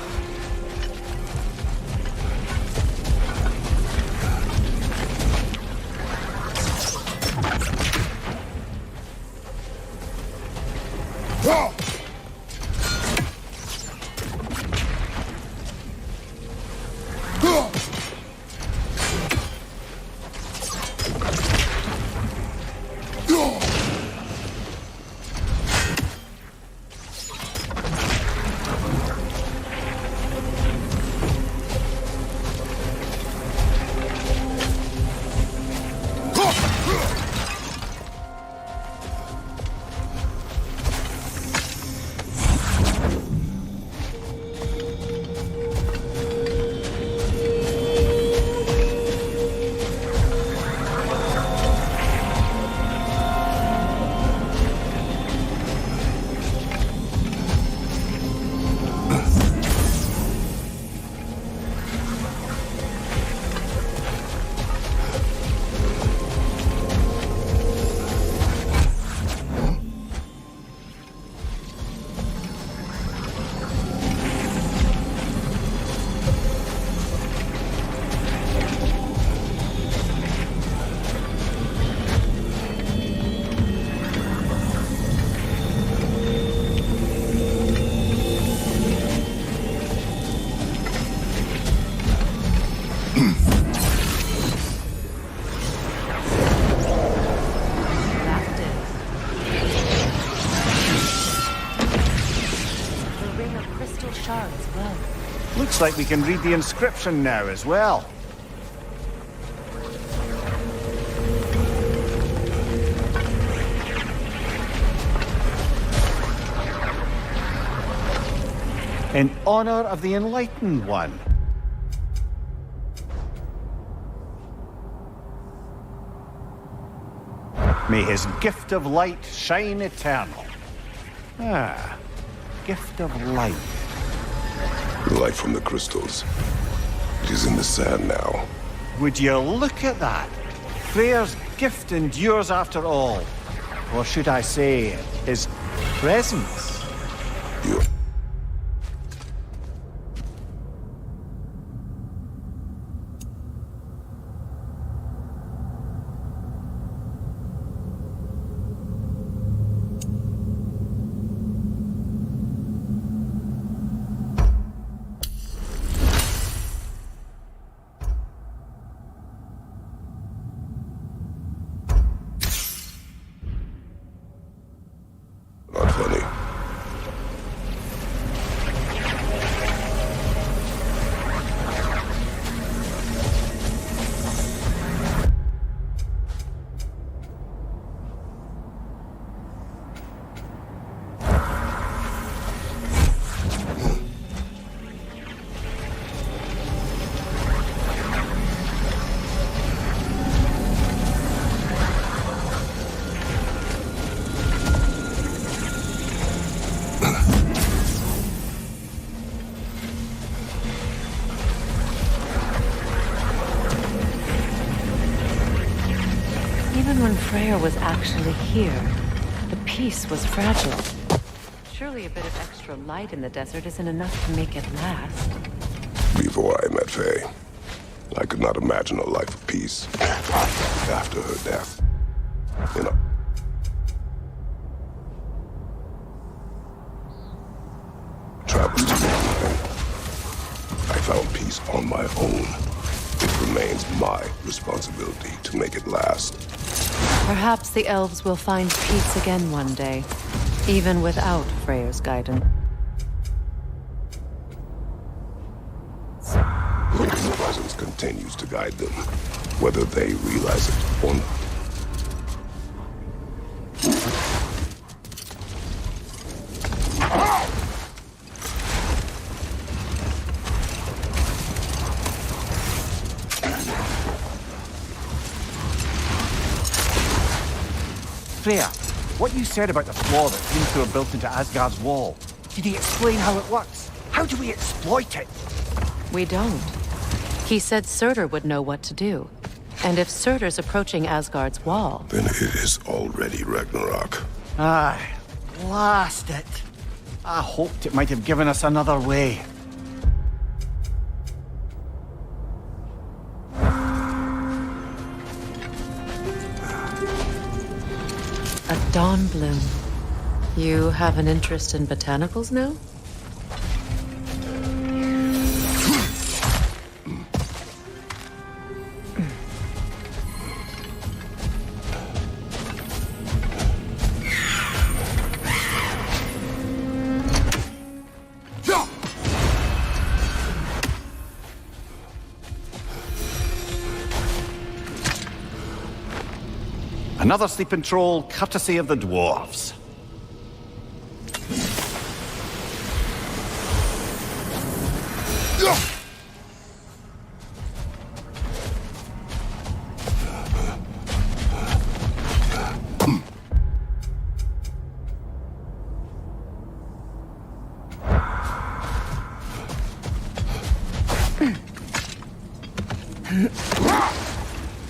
Looks like we can read the inscription now as well. In honor of the Enlightened One. May his gift of light shine eternal. Ah, gift of light. Light from the crystals. It is in the sand now. Would you look at that? Freyr's gift endures after all. Or should I say, his presence? You... Not funny. Even when Freyr was actually here, the peace was fragile. Surely a bit of extra light in the desert isn't enough to make it last. Before I met Faye, I could not imagine a life of peace after her death. You know. Travels to me. I found peace on my own. It remains my responsibility to make it last. Perhaps the elves will find peace again one day, even without Freyr's guidance. His presence continues to guide them, whether they realize it or not. Freyr, what you said about the flaw that Hrimthur built into Asgard's wall, did he explain how it works? How do we exploit it? We don't. He said Surtur would know what to do. And if Surtur's approaching Asgard's wall... Then it is already Ragnarok. Aye, blast it. I hoped it might have given us another way. A dawn bloom. You have an interest in botanicals now? Another sleeping troll, courtesy of the dwarves.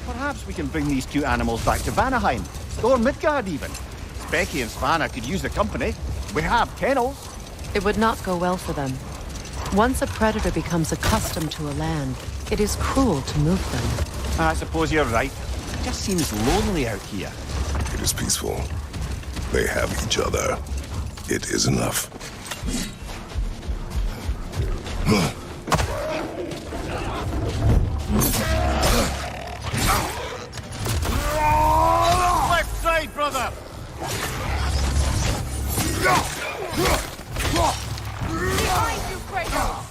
Perhaps we can bring these two animals back to Vanaheim, or Midgard even. Specky and Svanna could use the company. We have kennels. It would not go well for them. Once a predator becomes accustomed to a land, it is cruel to move them. I suppose you're right. It just seems lonely out here. It is peaceful. They have each other. It is enough. Left side, brother! Behind you, Kratos!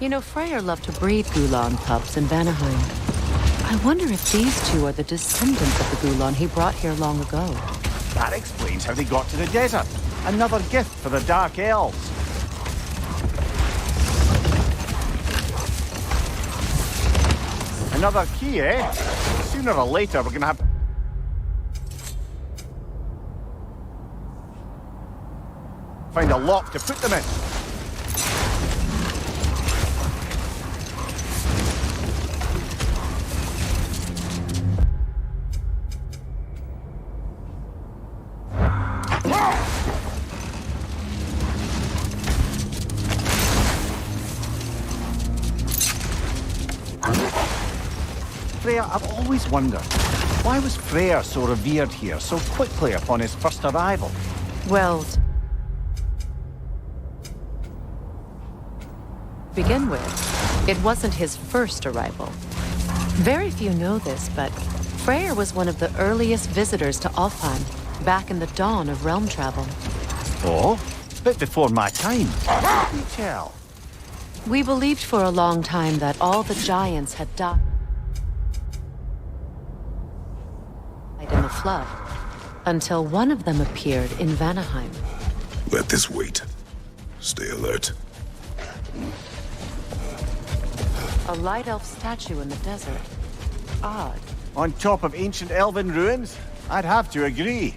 You know, Freyr loved to breed Gulan pups in Vanaheim. I wonder if these two are the descendants of the Gulan he brought here long ago. That explains how they got to the desert. Another gift for the Dark Elves. Another key, eh? Sooner or later, we're gonna have... find a lock to put them in. Freyr, I've always wondered, why was Freyr so revered here so quickly upon his first arrival? Well, to begin with, it wasn't his first arrival. Very few know this, but Freyr was one of the earliest visitors to Alfheim, back in the dawn of realm travel. Oh, bit before my time. Let me tell. We believed for a long time that all the giants had died in the flood, until one of them appeared in Vanaheim. Let this wait. Stay alert. A light elf statue in the desert. Odd. On top of ancient elven ruins? I'd have to agree.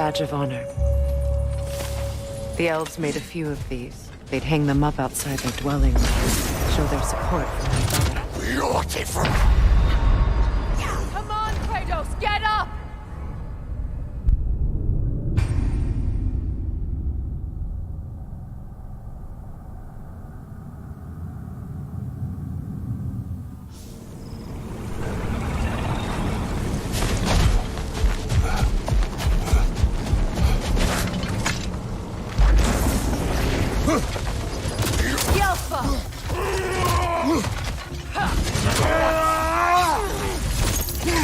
badge of honor. The elves made a few of these. They'd hang them up outside their dwelling to show their support for my brother. Beautiful! Come on, Kratos, get up!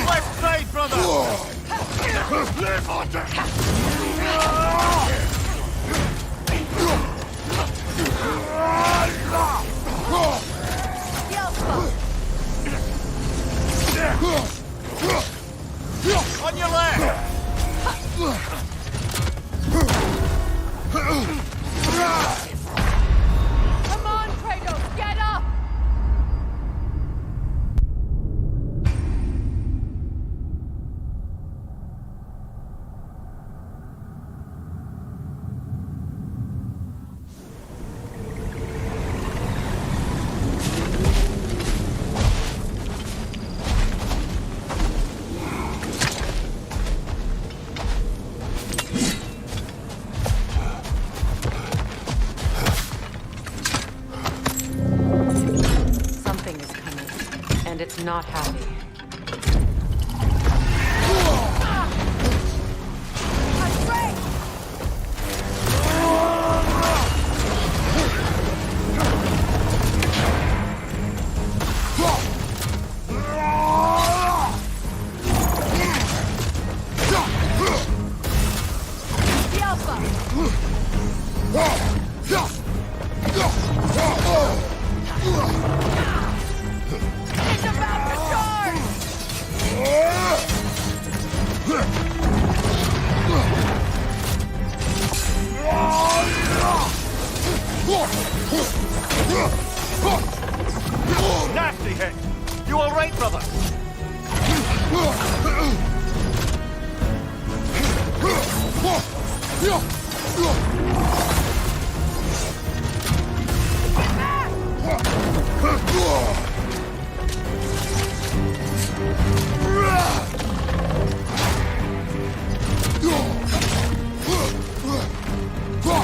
Left side, brother! Live on that! On your left! Come on, Kratos, get up! Something is coming, and it's not happy. It's about to charge! Nasty hit! You alright, brother?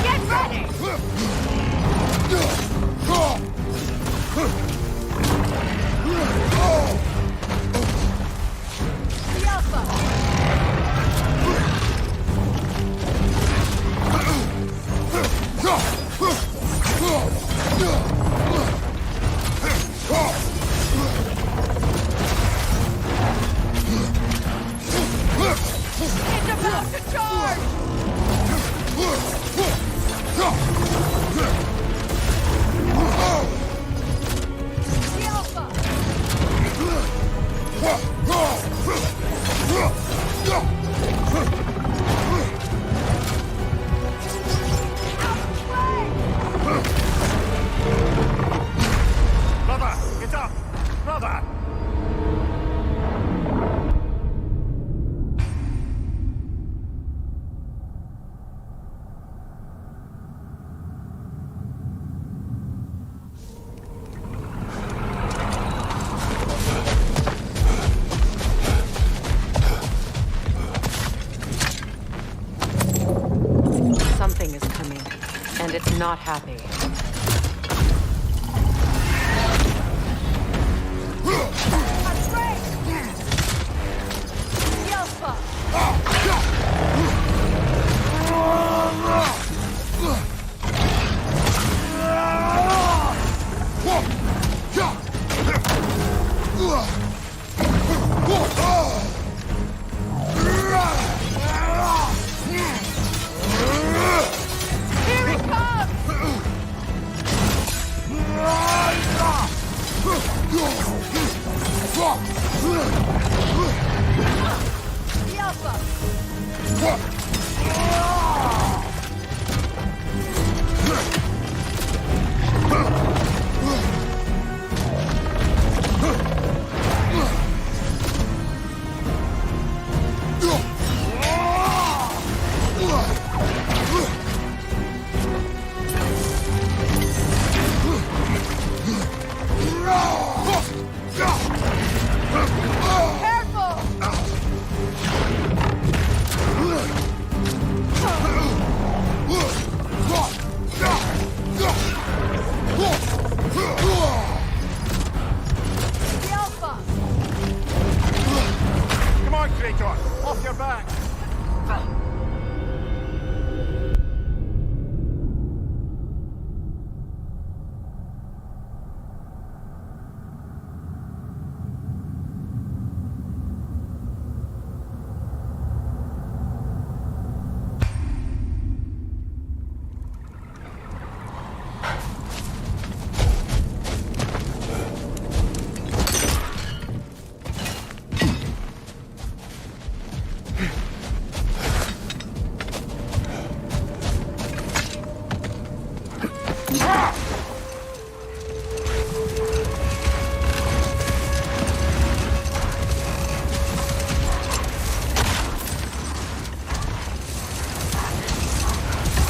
Get ready! The Alpha! It's about to charge! The Alpha! Brother, get up! Brother! Something is coming, and it's not happy. The Alpha! Here it comes! The Alpha!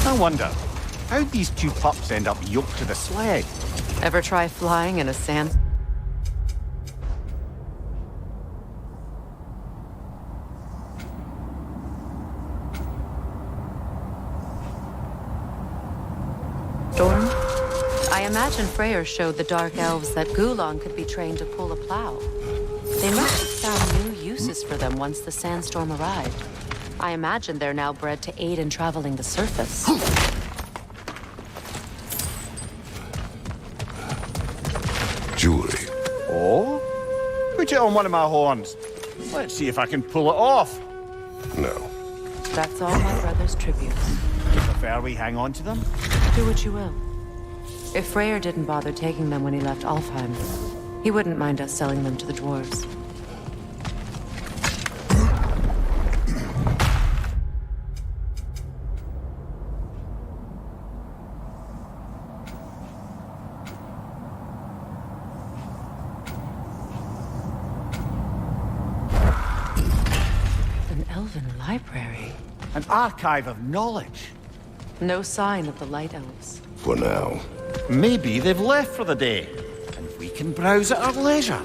I wonder, how'd these two pups end up yoked to the sled? Ever try flying in a sand? Storm? I imagine Freyr showed the Dark Elves that Gulon could be trained to pull a plow. They must have found new uses for them once the sandstorm arrived. I imagine they're now bred to aid in traveling the surface. Jewelry. Oh? Put it on one of my horns. Let's see if I can pull it off. No. That's all my brother's tributes. Prefer we hang on to them? Do what you will. If Freyr didn't bother taking them when he left Alfheim, he wouldn't mind us selling them to the dwarves. An elven library. An archive of knowledge. No sign of the Light Elves. For now. Maybe they've left for the day, and we can browse at our leisure.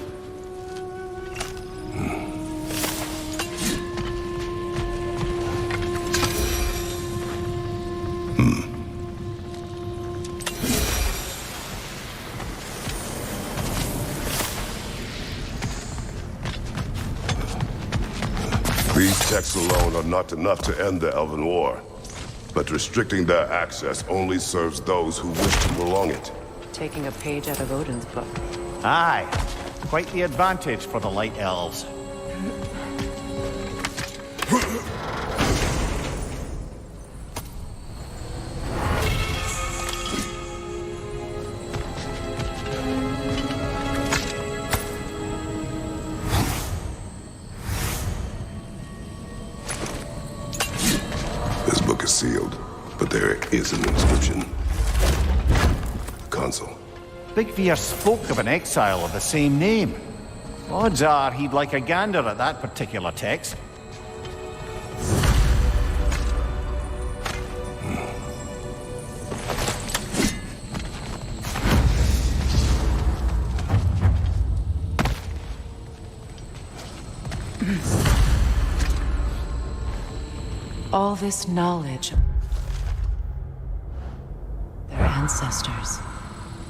These texts alone are not enough to end the Elven War. But restricting their access only serves those who wish to prolong it. Taking a page out of Odin's book. Aye, quite the advantage for the Light Elves. This book is sealed, but there is an inscription. Consul. Big Veer spoke of an exile of the same name. Odds are he'd like a gander at that particular text. All this knowledge, their ancestors,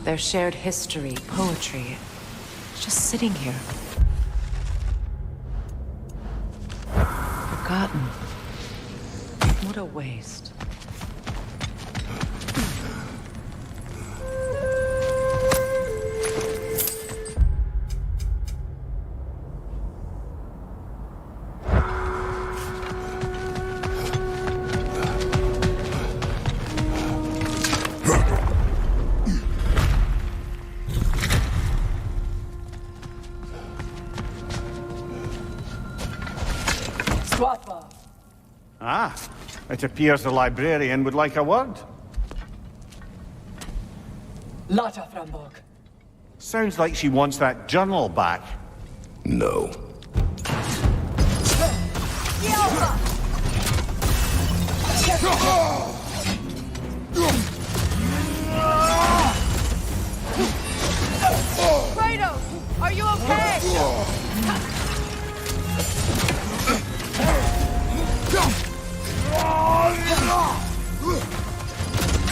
their shared history, poetry, just sitting here. Forgotten. What a waste. Ah, it appears the librarian would like a word. Lotta Framborg. Sounds like she wants that journal back. No. Kratos, are you okay?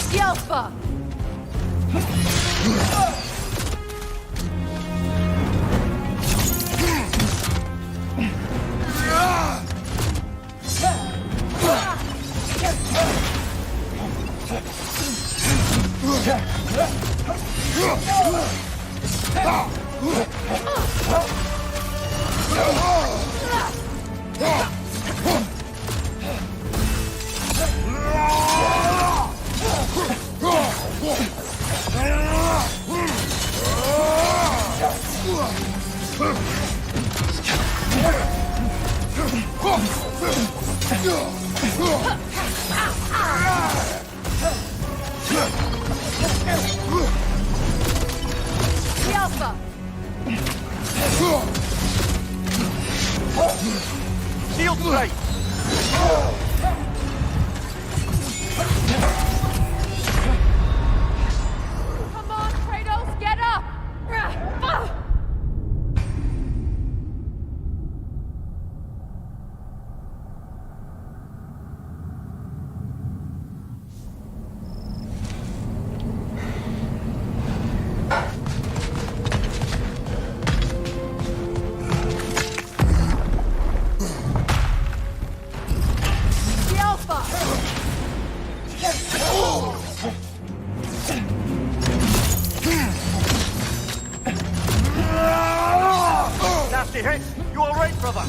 Yelpa! hit. You all right, brother?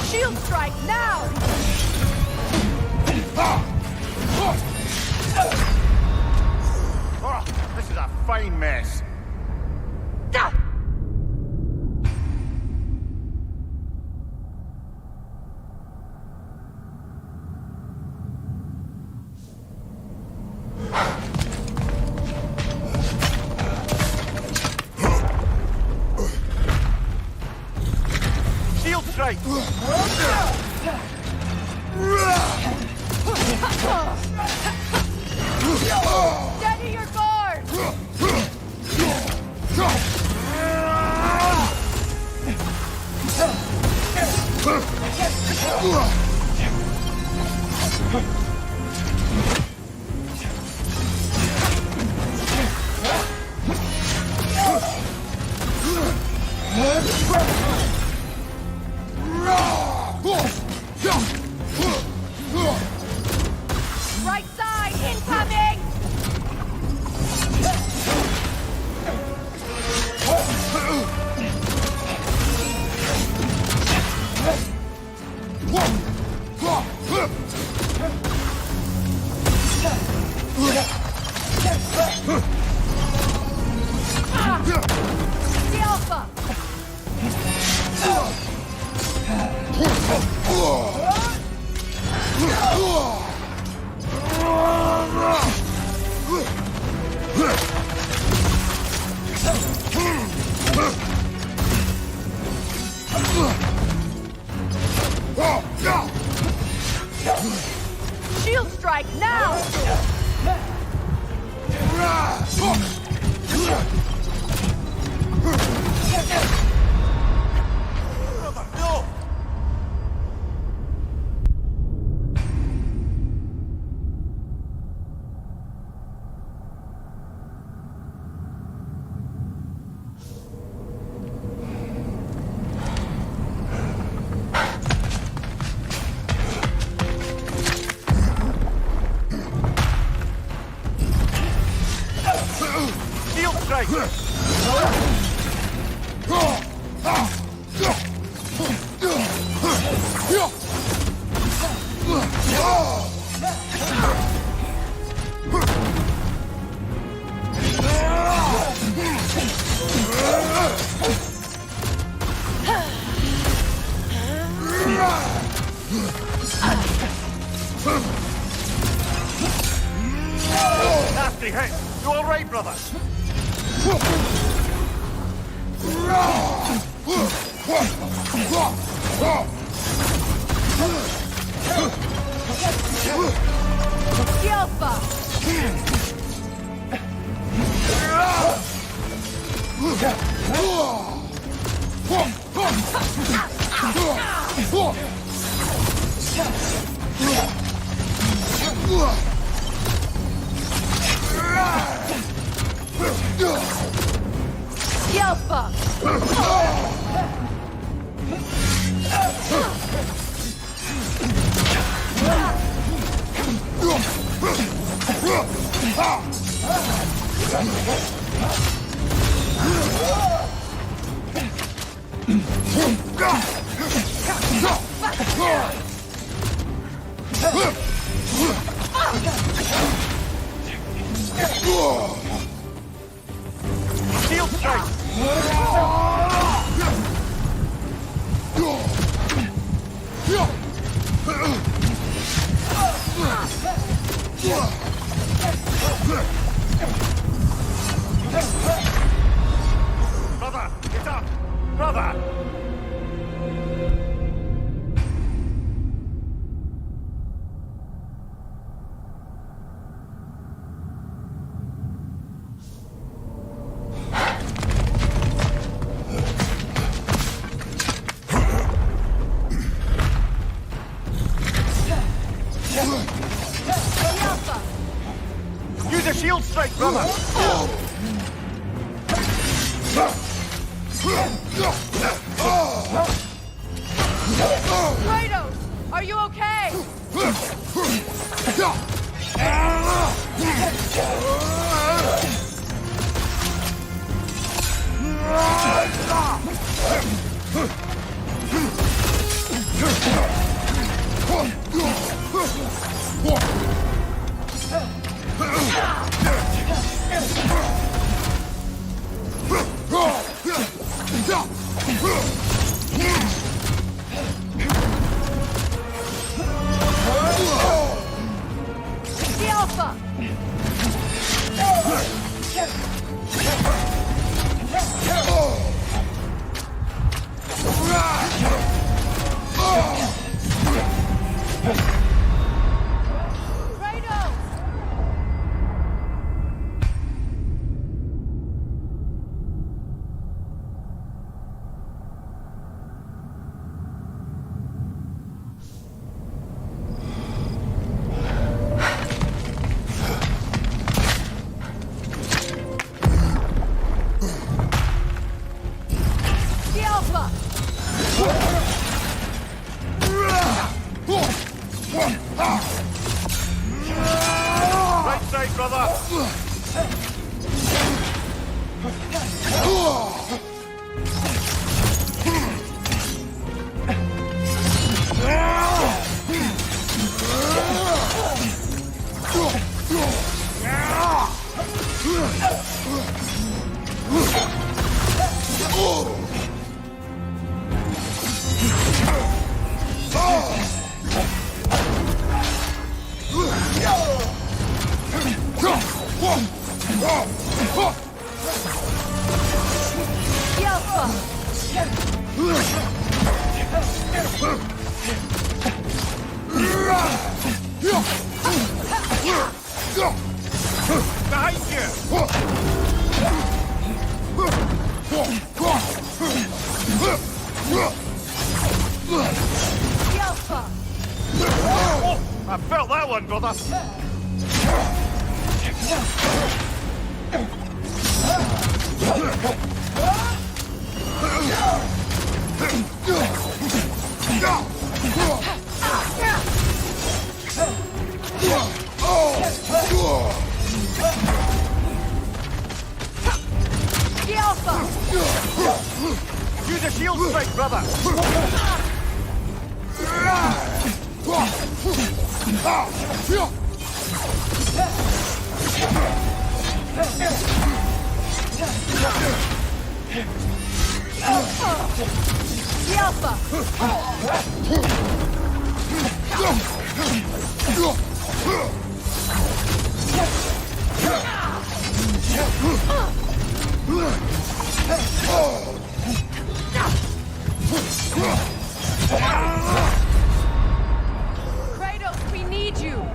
Shield strike now! Oh, this is a fine mess. Shield strike! Steady your guard! Right side incoming! The Alpha! Shield strike now! No! Shield strike! Nasty hit! You all right, brother? The Alpha! The Alpha! Shield strike! Brother, get up! Brother! brother. Kratos, are you okay? The Alpha! Kratos! The Alpha! Right side, brother. The Alpha! Behind you. The Alpha! I felt that one, brother. The Alpha! Use a shield strike, brother. The Alpha! Kratos, we need you!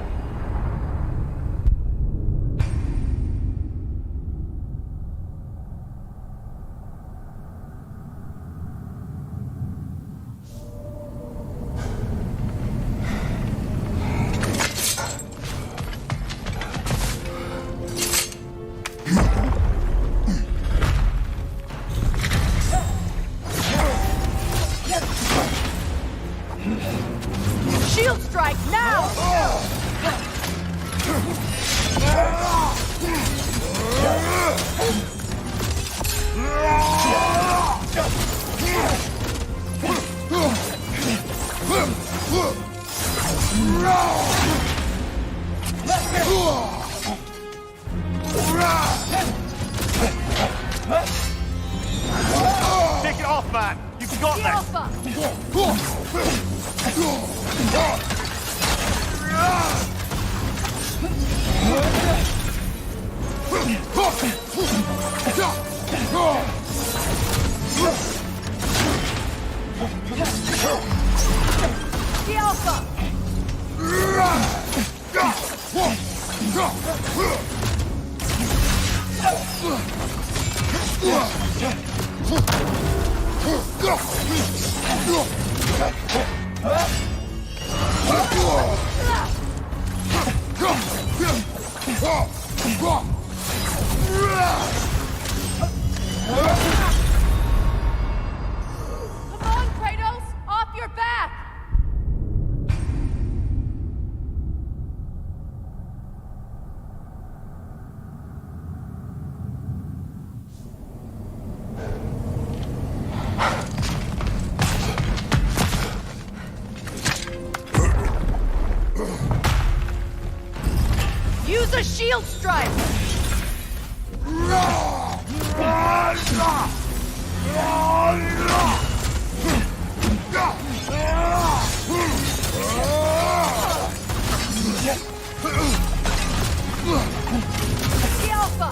Shield strike now! Take it off, man. You've got The this. Alpha! The Alpha! Shield strike! The Alpha!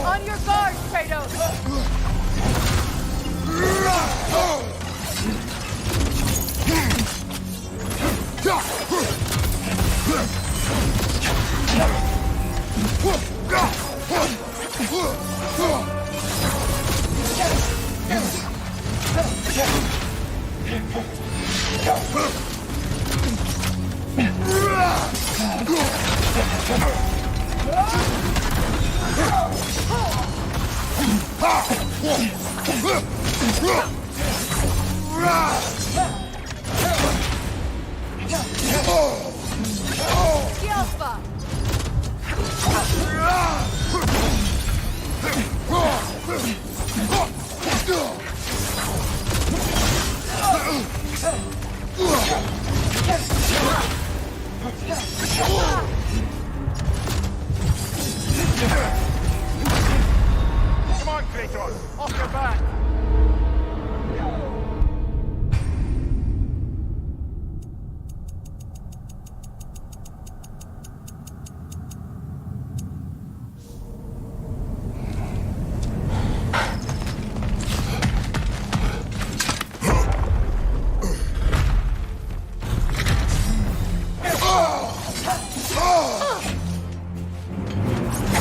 On your guard, Kratos! Come on, Kratos! Off your back!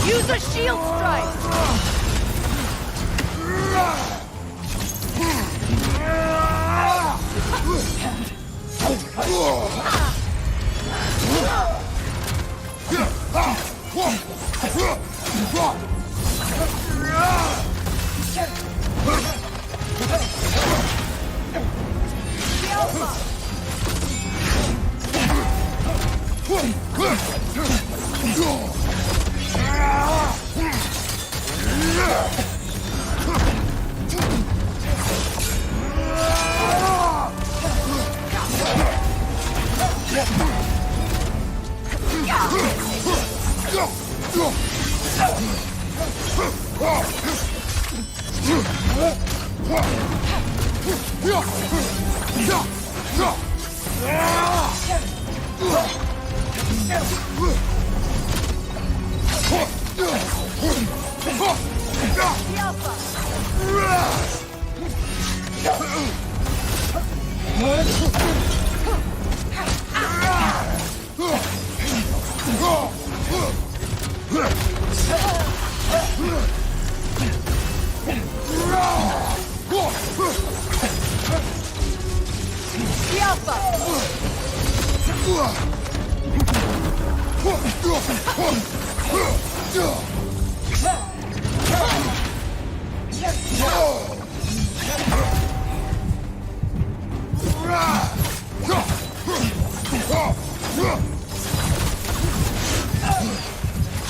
Use a shield strike!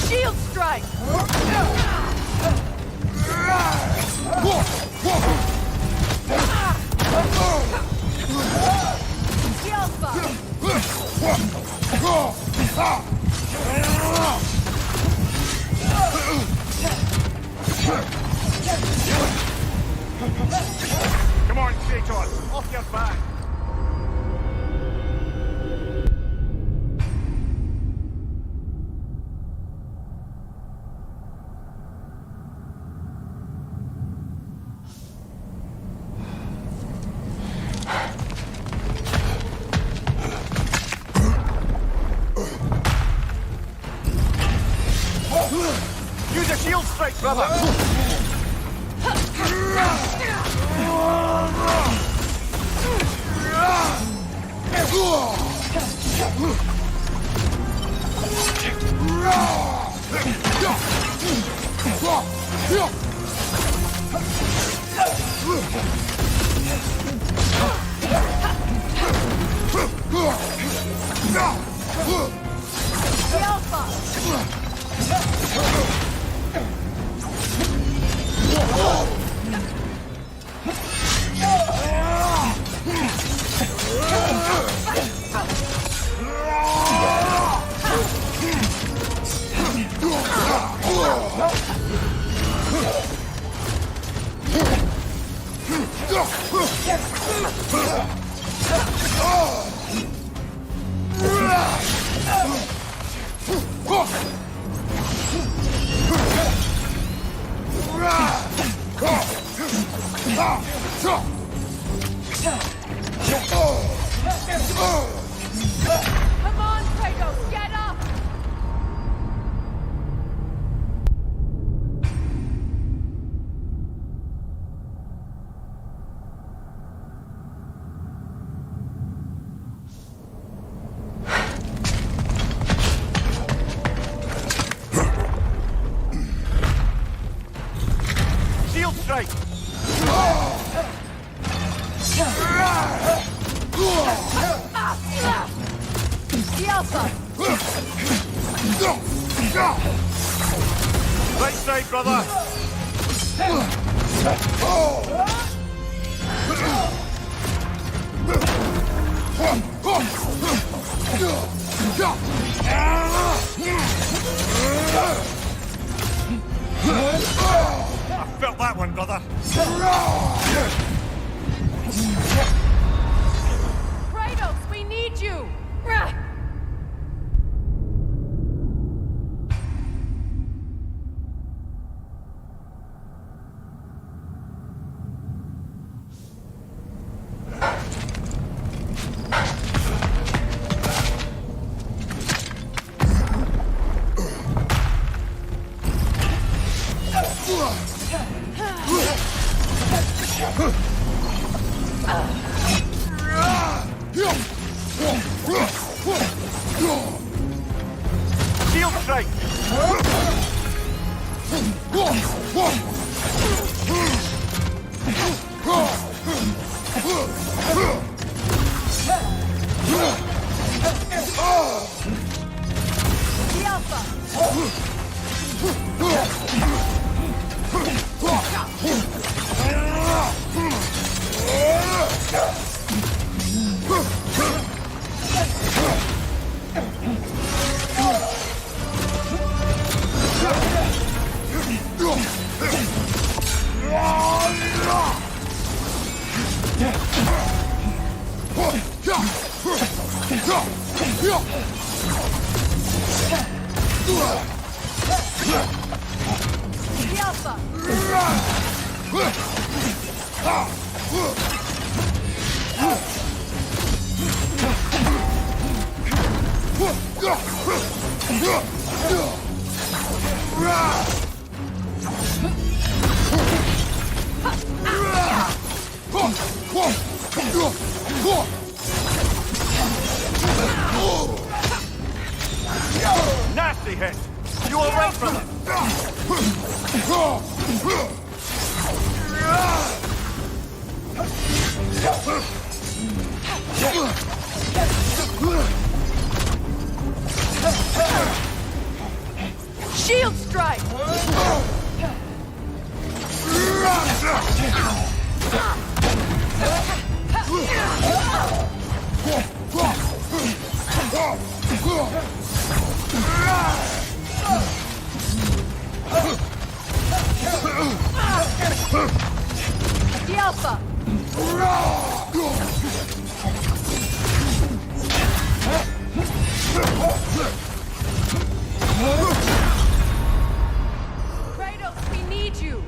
Shield strike! Come on, Kratos! Off your back! Use a shield strike, brother! Come on, Kratos, get up! Shield strike! Right side, brother! I felt that one, brother. Kratos, we need you! Shield strike! Nasty hit! You alright, brother? Shield strike! The Alpha! Kratos, we need you!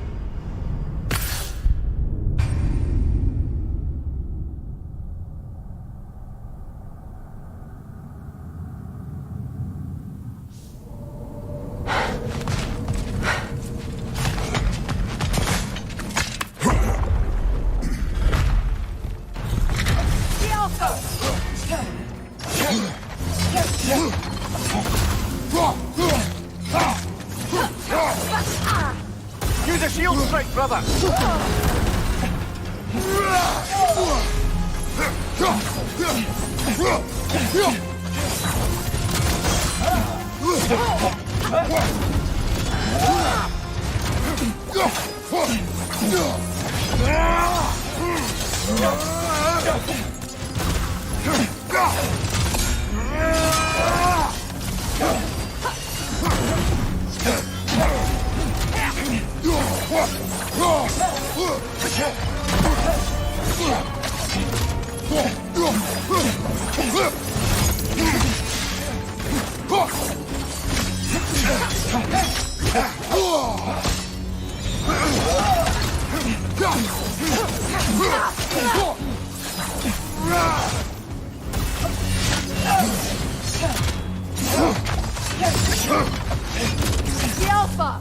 Use a shield strike, brother! The Alpha!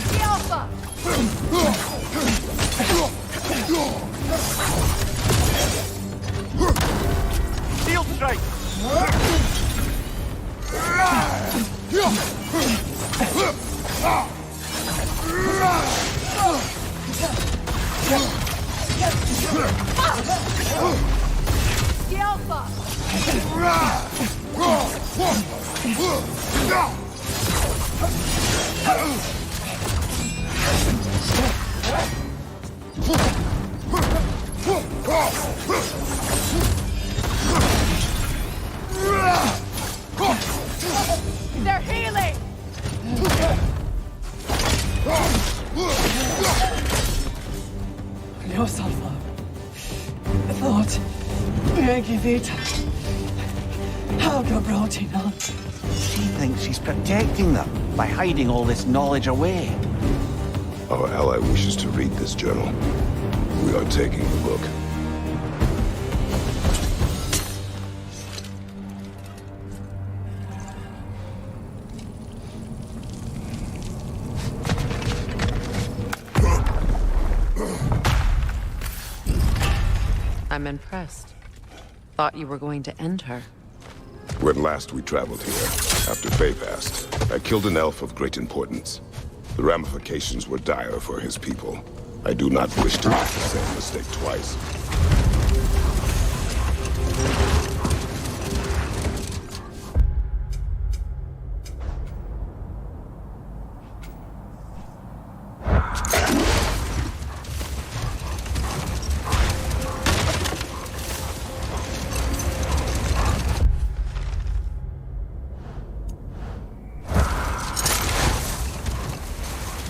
The Alpha! Field strike! The Alpha! They're healing! No, Sunflower. I thought Maggie Vita. How brought him on? She thinks she's protecting them by hiding all this knowledge away. Our ally wishes to read this journal. We are taking a look. I'm impressed. Thought you were going to end her. When last we traveled here, after Faye passed, I killed an elf of great importance. The ramifications were dire for his people. I do not wish to make the same mistake twice.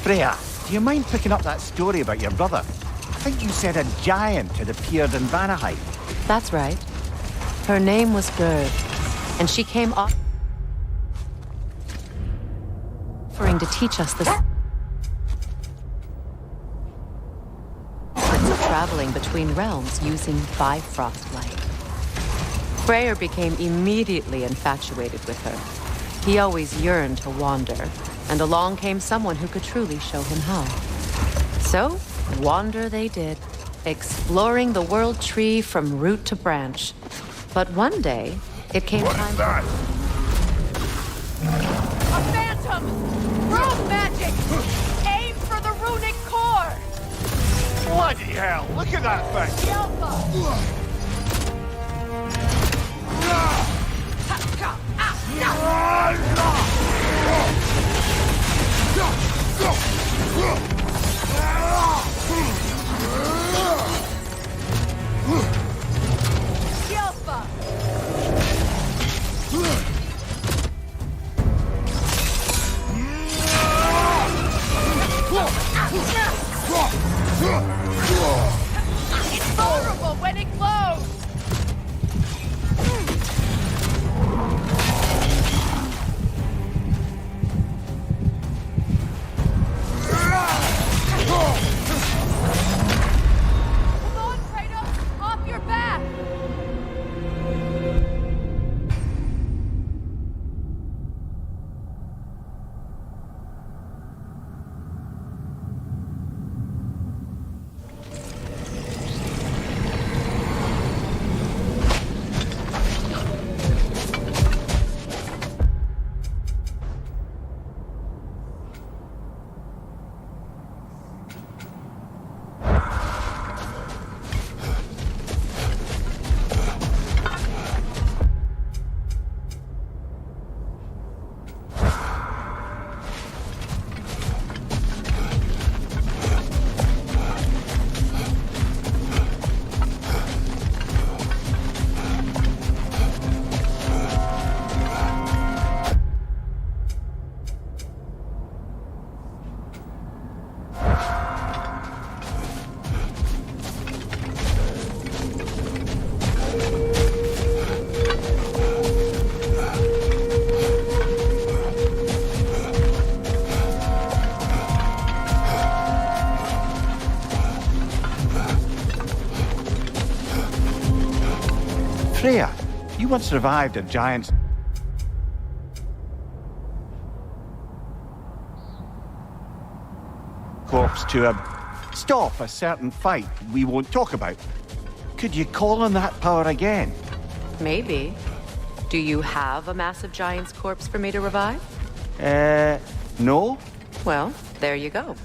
Freya, do you mind picking up that story about your brother? I think you said a giant had appeared in Vanaheim. That's right. Her name was Gerd, and she came offering to teach us the secrets of traveling between realms using Bifrost light. Freyr became immediately infatuated with her. He always yearned to wander, and along came someone who could truly show him how. So, wander they did, exploring the world tree from root to branch. But one day, it came time for... A phantom! Rogue magic! Aim for the runic core! Bloody hell, look at that thing! The Alpha! The Alpha! It's vulnerable when it glows! Hold on, Kratos! Off your back! Freya, you once revived a giant's corpse to stop a certain fight we won't talk about. Could you call on that power again? Maybe. Do you have a massive giant's corpse for me to revive? No? Well, there you go.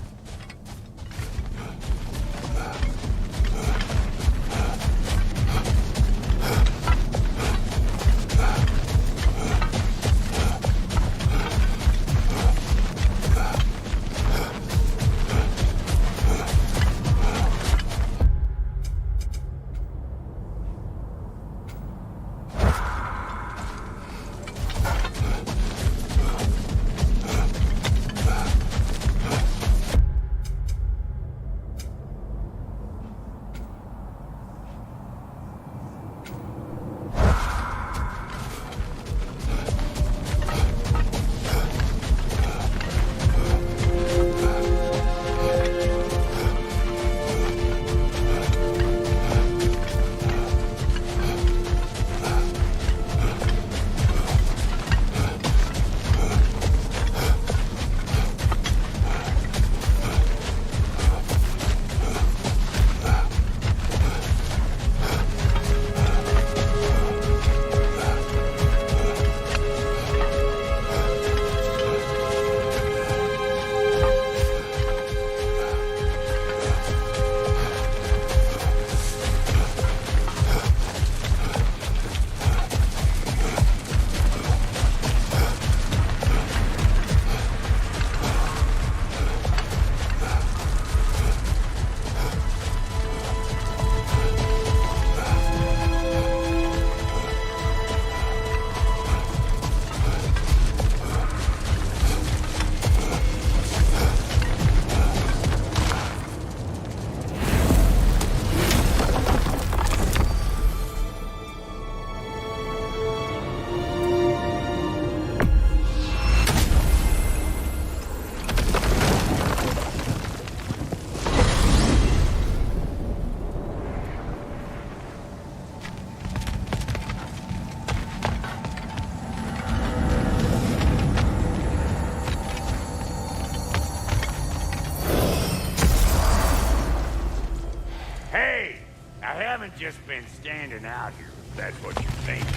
Just been standing out here, if that's what you're thinking.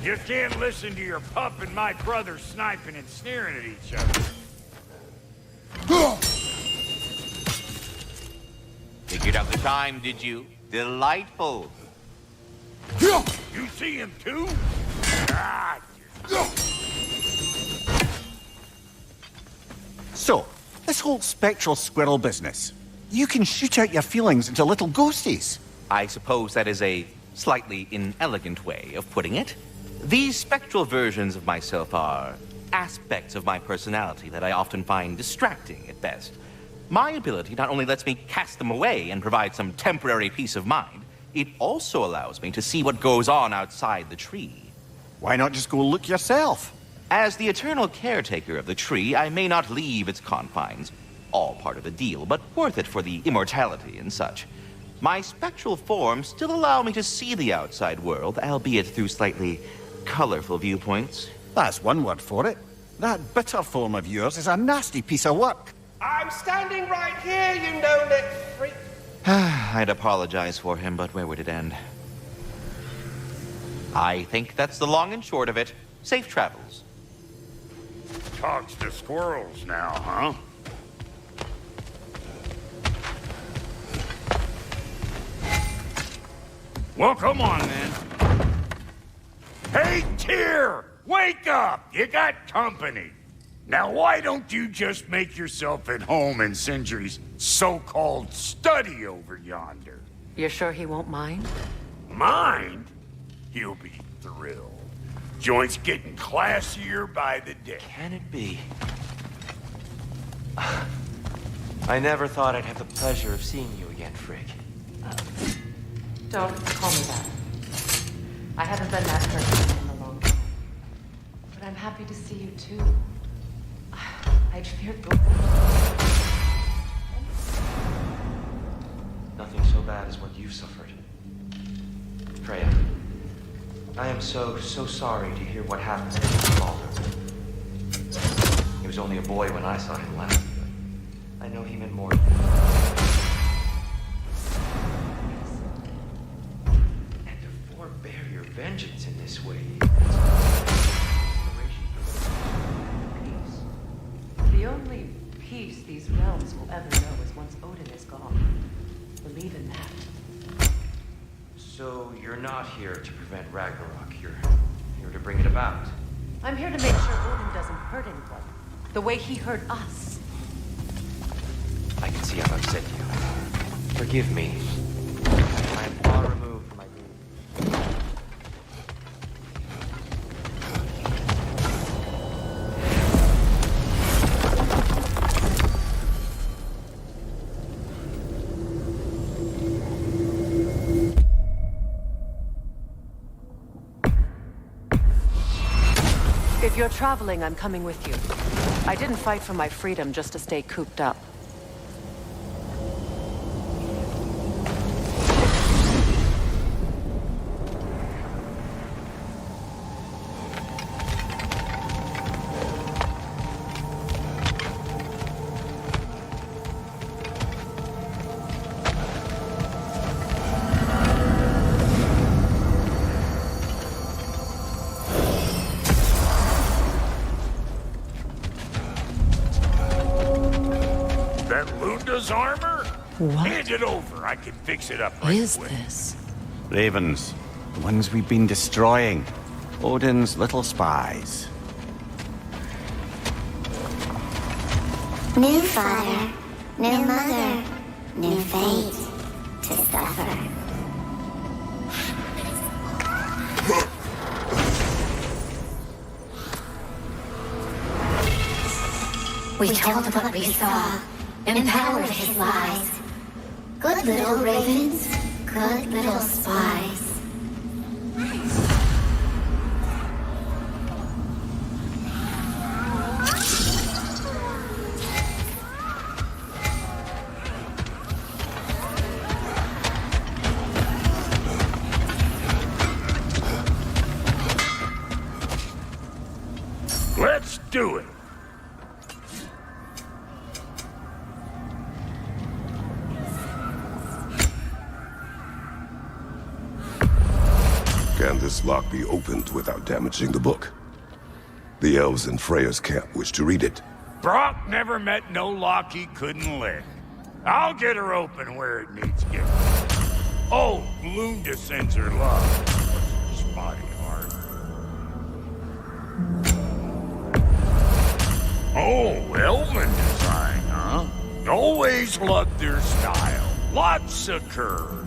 Just can't listen to your pup and my brother sniping and sneering at each other. Figured out the time, did you? Delightful. You see him too? Ah, So, this whole spectral squirrel business. You can shoot out your feelings into little ghosties. I suppose that is a slightly inelegant way of putting it. These spectral versions of myself are aspects of my personality that I often find distracting at best. My ability not only lets me cast them away and provide some temporary peace of mind, it also allows me to see what goes on outside the tree. Why not just go look yourself? As the eternal caretaker of the tree, I may not leave its confines. All part of the deal, but worth it for the immortality and such. My spectral forms still allow me to see the outside world, albeit through slightly colorful viewpoints. That's one word for it. That bitter form of yours is a nasty piece of work. I'm standing right here, you no-neck freak. I'd apologize for him, but where would it end? I think that's the long and short of it. Safe travels. talks to squirrels now, huh? Well, come on, then. Hey, Tyr! Wake up! You got company. Now, why don't you just make yourself at home in Sindri's so-called study over yonder? You're sure he won't mind? Mind? He'll be thrilled. Joint's getting classier by the day. Can it be? I never thought I'd have the pleasure of seeing you again, Frigg. Don't call me that. I haven't been that person in a long time. But I'm happy to see you too. I'd feared both. Nothing so bad as what you've suffered. Freya, I am so sorry to hear what happened to his father. He was only a boy when I saw him last, but I know he meant more to me. And to forbear your vengeance in this way. The only peace these realms will ever know is once Odin is gone. Believe in that. So you're not here to prevent Ragnarok. You're here to bring it about. I'm here to make sure Odin doesn't hurt anyone. The way he hurt us. I can see I've upset you. Forgive me. I am far removed from my duty. If you're traveling, I'm coming with you. I didn't fight for my freedom just to stay cooped up. Armor? What? Hand it over. I can fix it up What right is quick. this? Ravens. The ones we've been destroying. Odin's little spies. New father, new mother, new fate to suffer. We told what we saw, empowered his lies. Good little ravens, good little spies. Let's do it. Can this lock be opened without damaging the book? The elves in Freya's camp wish to read it. Brock never met no lock he couldn't lick. I'll get her open where it needs getting. Oh, Lunda sends her love. Spotty heart. Oh, elven design, huh? Always loved their style. Lots of curves.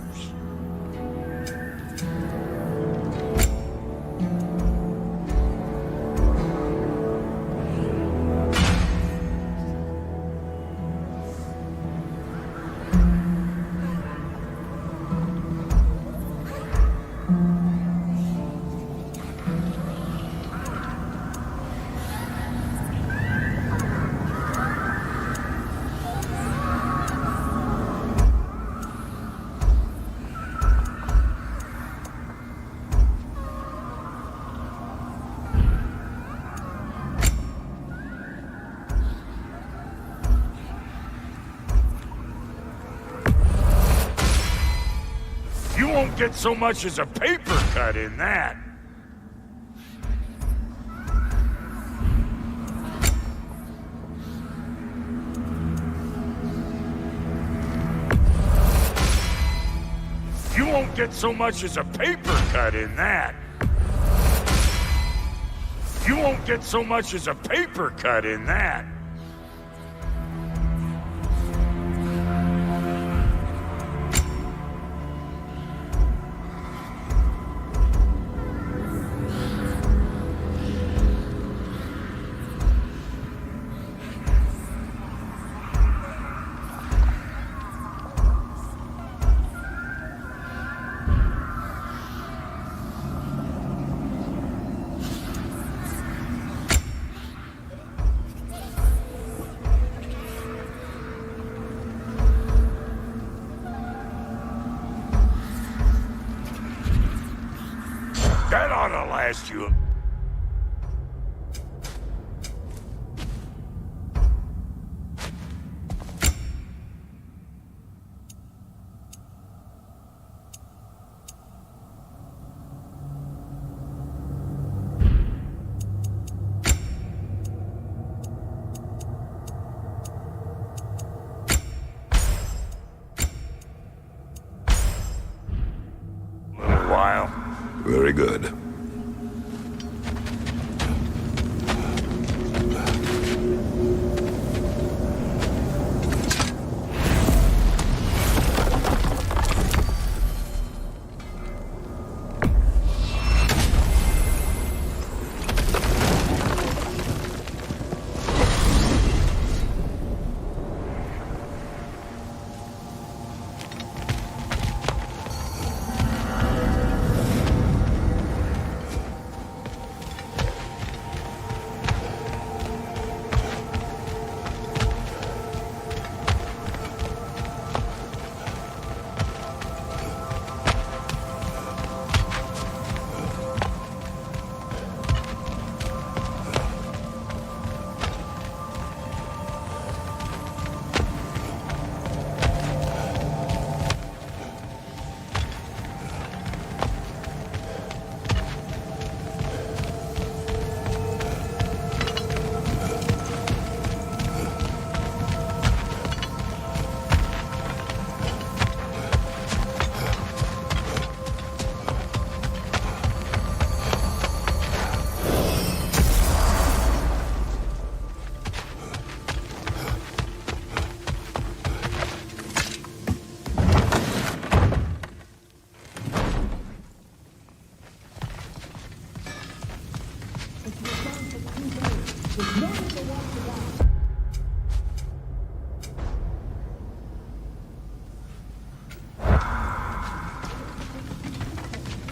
You won't get so much as a paper cut in that. You won't get so much as a paper cut in that. You won't get so much as a paper cut in that. last you... Very good.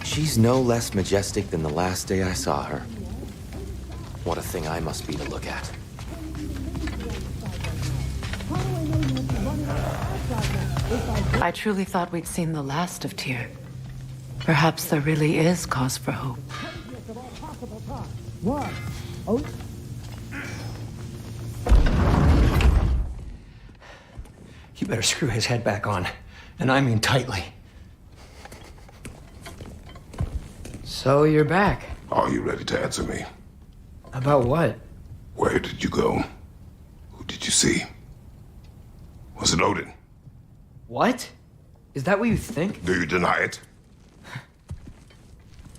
She's no less majestic than the last day I saw her. What a thing I must be to look at. I truly thought we'd seen the last of Tyr. Perhaps there really is cause for hope. You better screw his head back on, and I mean tightly. So you're back. Are you ready to answer me? About what? Where did you go? Who did you see? Was it Odin? What? Is that what you think? Do you deny it?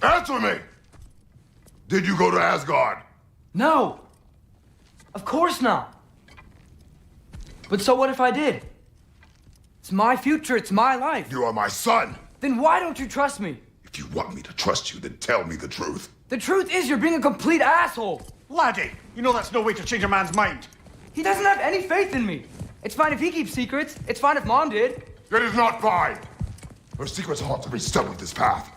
Answer me! Did you go to Asgard? No! Of course not! But so what if I did? It's my future, it's my life. You are my son! Then why don't you trust me? If you want me to trust you, then tell me the truth. The truth is you're being a complete asshole! Laddie, you know that's no way to change a man's mind. He doesn't have any faith in me. It's fine if he keeps secrets. It's fine if Mom did. It is not fine! Her secrets ought to be stuck with this path.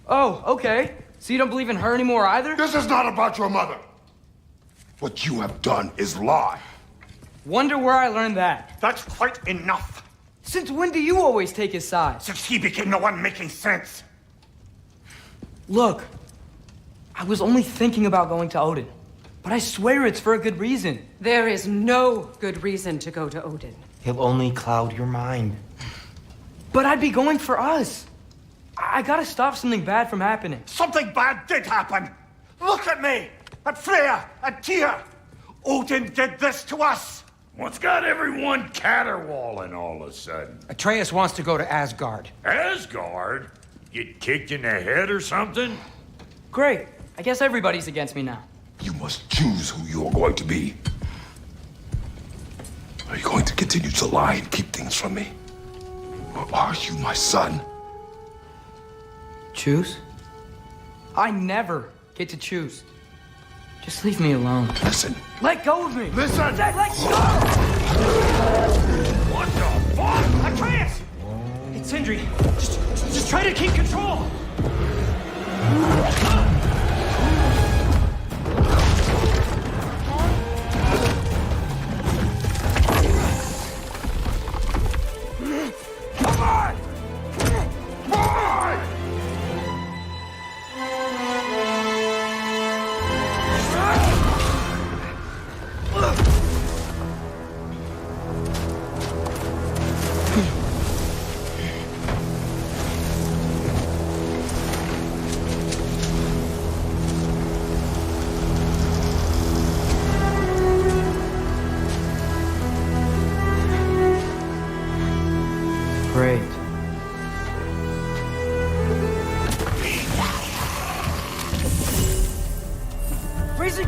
Oh, okay. So you don't believe in her anymore either? This is not about your mother. What you have done is lie. Wonder where I learned that. That's quite enough. Since when do you always take his side? Since he became the one making sense. Look, I was only thinking about going to Odin, but I swear it's for a good reason. There is no good reason to go to Odin. He'll only cloud your mind. But I'd be going for us. I gotta stop something bad from happening. Something bad did happen. Look at me, at Freya, at Tyr. Odin did this to us. What's got everyone caterwauling all of a sudden? Atreus wants to go to Asgard. Asgard? Get kicked in the head or something? Great. I guess everybody's against me now. You must choose who you're going to be. Are you going to continue to lie and keep things from me? Or are you my son? Choose? I never get to choose. Just leave me alone. Listen. Let go of me! Listen! Let go! What the fuck? Atreus! It's Sindri. Just try to keep control. Come on! Why?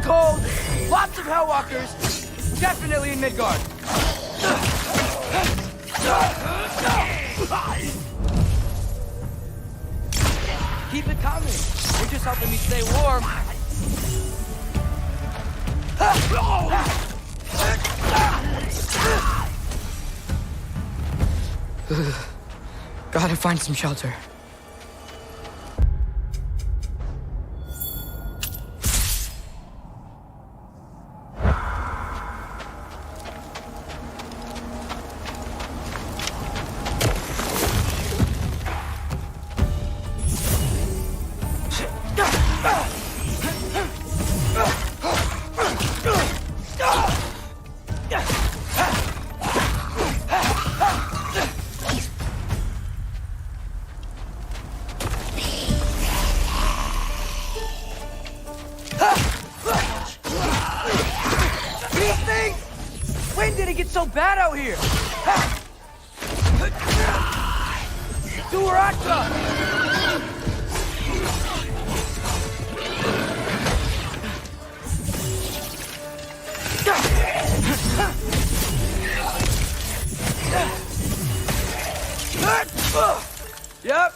cold, lots of Hellwalkers, definitely in Midgard. Keep it coming. You're just helping me stay warm. Gotta find some shelter. When did it get so bad out here? Durata! Yep.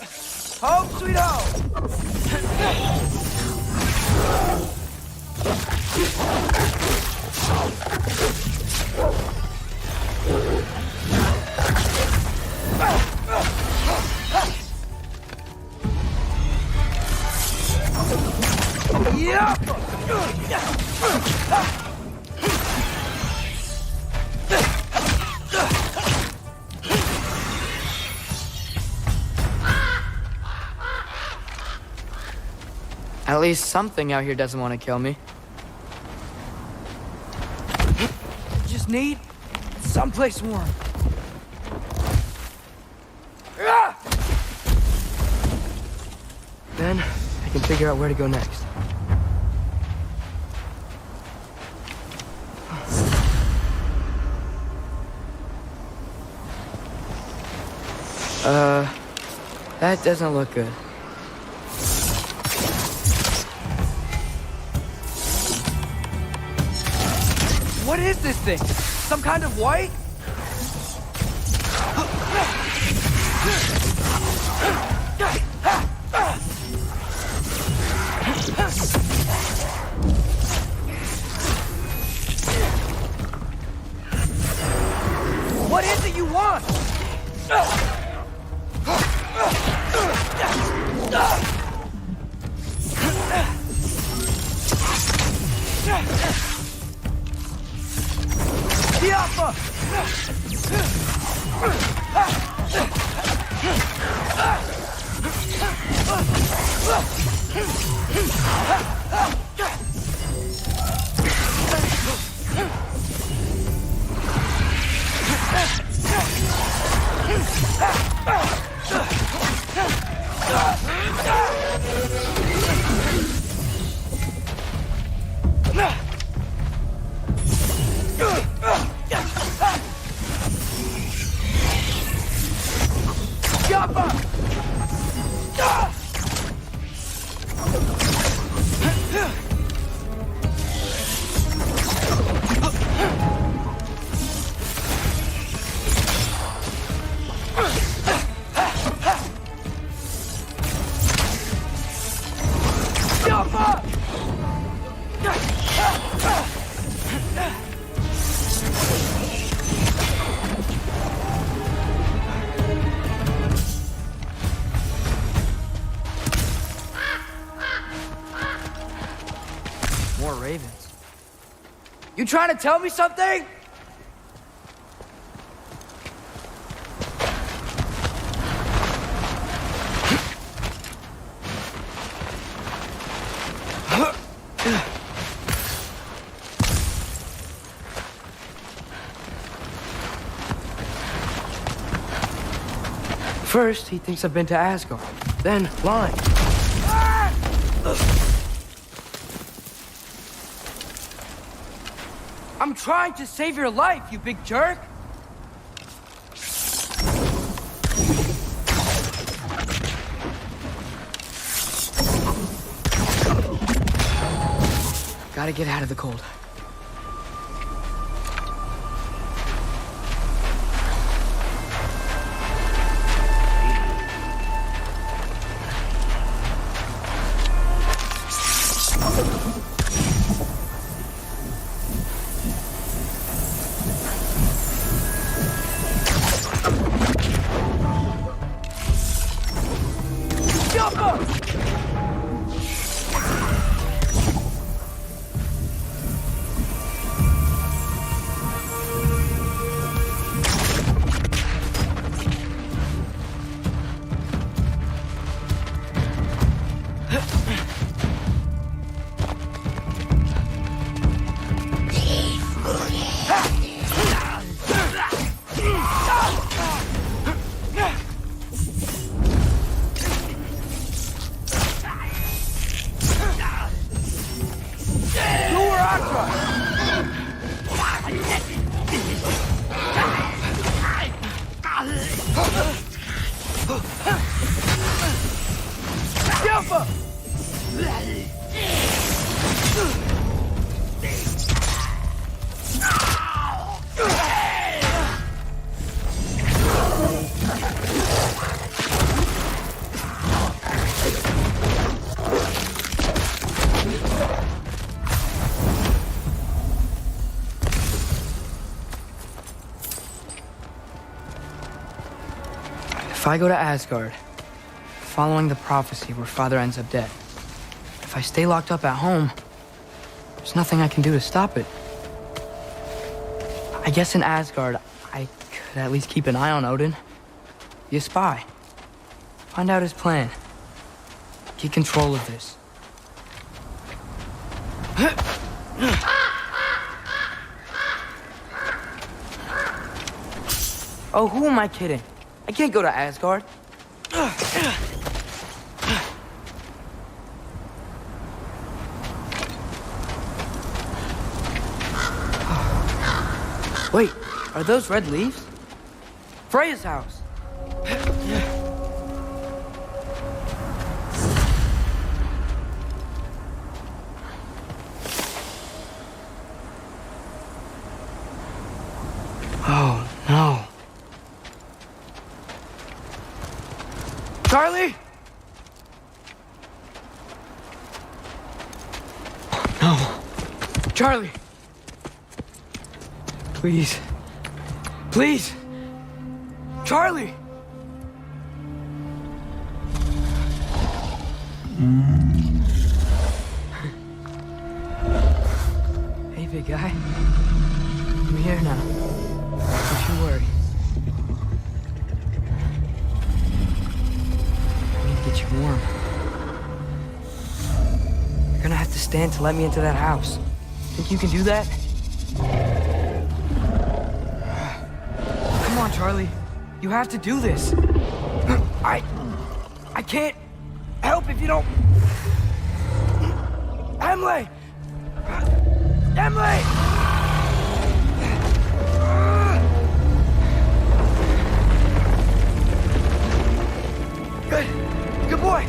Home sweet home. Yep. At least something out here doesn't want to kill me. Just need someplace warm. Then I can figure out where to go next. That doesn't look good. What is this thing? Some kind of white? What is it you want? Diapa! More ravens. You trying to tell me something? First, he thinks I've been to Asgard. Then, lying. I'm trying to save your life, you big jerk! Gotta get out of the cold. If I go to Asgard, following the prophecy where Father ends up dead, if I stay locked up at home, there's nothing I can do to stop it. I guess in Asgard, I could at least keep an eye on Odin. Be a spy. Find out his plan. Get control of this. Oh, who am I kidding? I can't go to Asgard. Wait, are those red leaves? Freya's house. Oh, no. Charlie? No. Charlie. Please. Please. Charlie. Hey, big guy. I'm here now. Don't you worry. Get you warm. You're gonna have to stand to let me into that house. Think you can do that? Come on, Charlie. You have to do this. I can't help if you don't. Emily! Emily! Good. Good boy.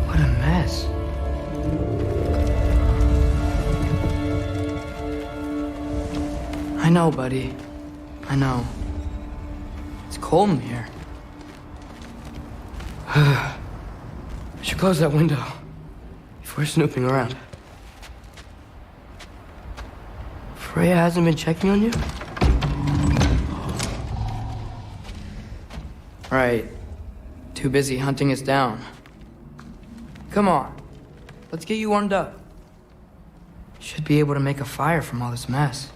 What a mess. I know, buddy. I know. It's cold in here. I should close that window before snooping around. Freya hasn't been checking on you? Right. Too busy hunting us down. Come on. Let's get you warmed up. Should be able to make a fire from all this mess.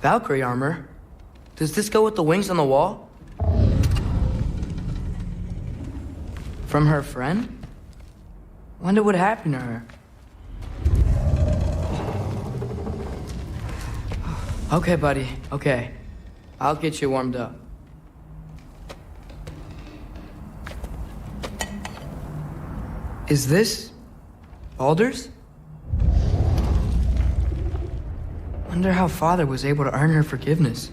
Valkyrie armor? Does this go with the wings on the wall? From her friend? Wonder what happened to her. Okay, buddy. Okay. I'll get you warmed up. Is this Baldur's? Wonder how Father was able to earn her forgiveness.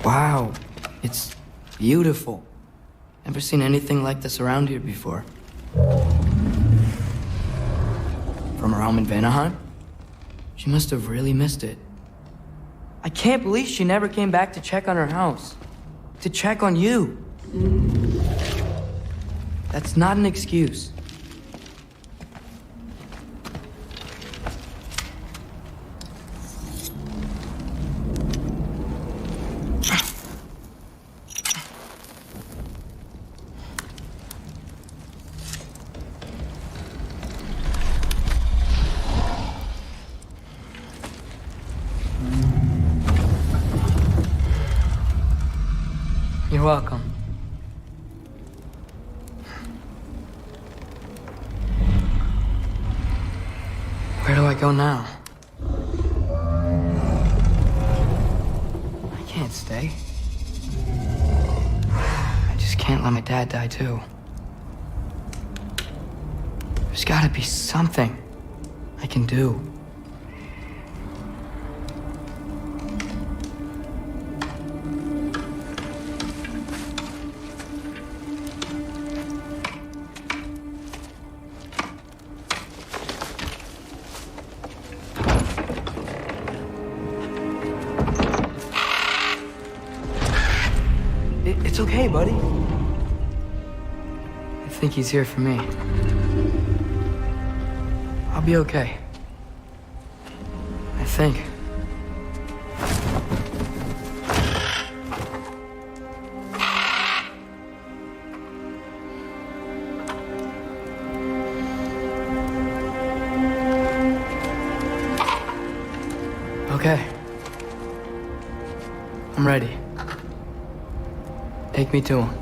Wow, it's beautiful. Never seen anything like this around here before. From her home in Vanaheim? She must have really missed it. I can't believe she never came back to check on her house. To check on you. That's not an excuse. You're welcome. Where do I go now? I can't stay. I just can't let my dad die too. There's gotta be something I can do. It's okay, buddy. I think he's here for me. I'll be okay. I think. Okay. I'm ready. Take me to him.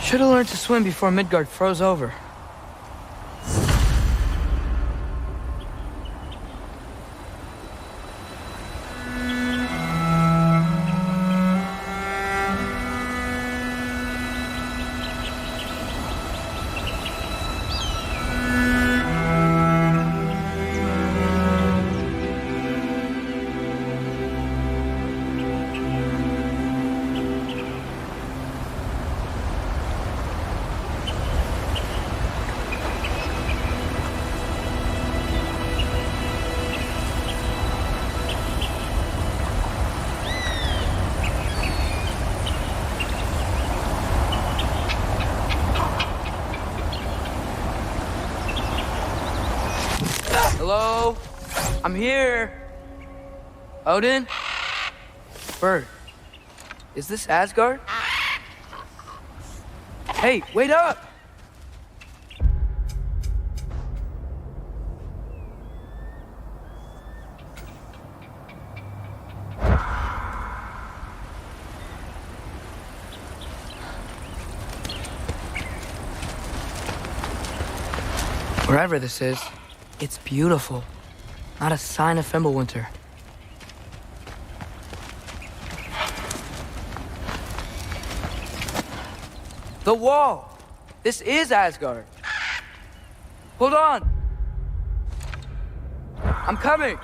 Should have learned to swim before Midgard froze over. Hello? I'm here. Odin? Bird. Is this Asgard? Hey, wait up! Wherever this is, it's beautiful. Not a sign of Fimbulwinter. The wall! This is Asgard. Hold on! I'm coming!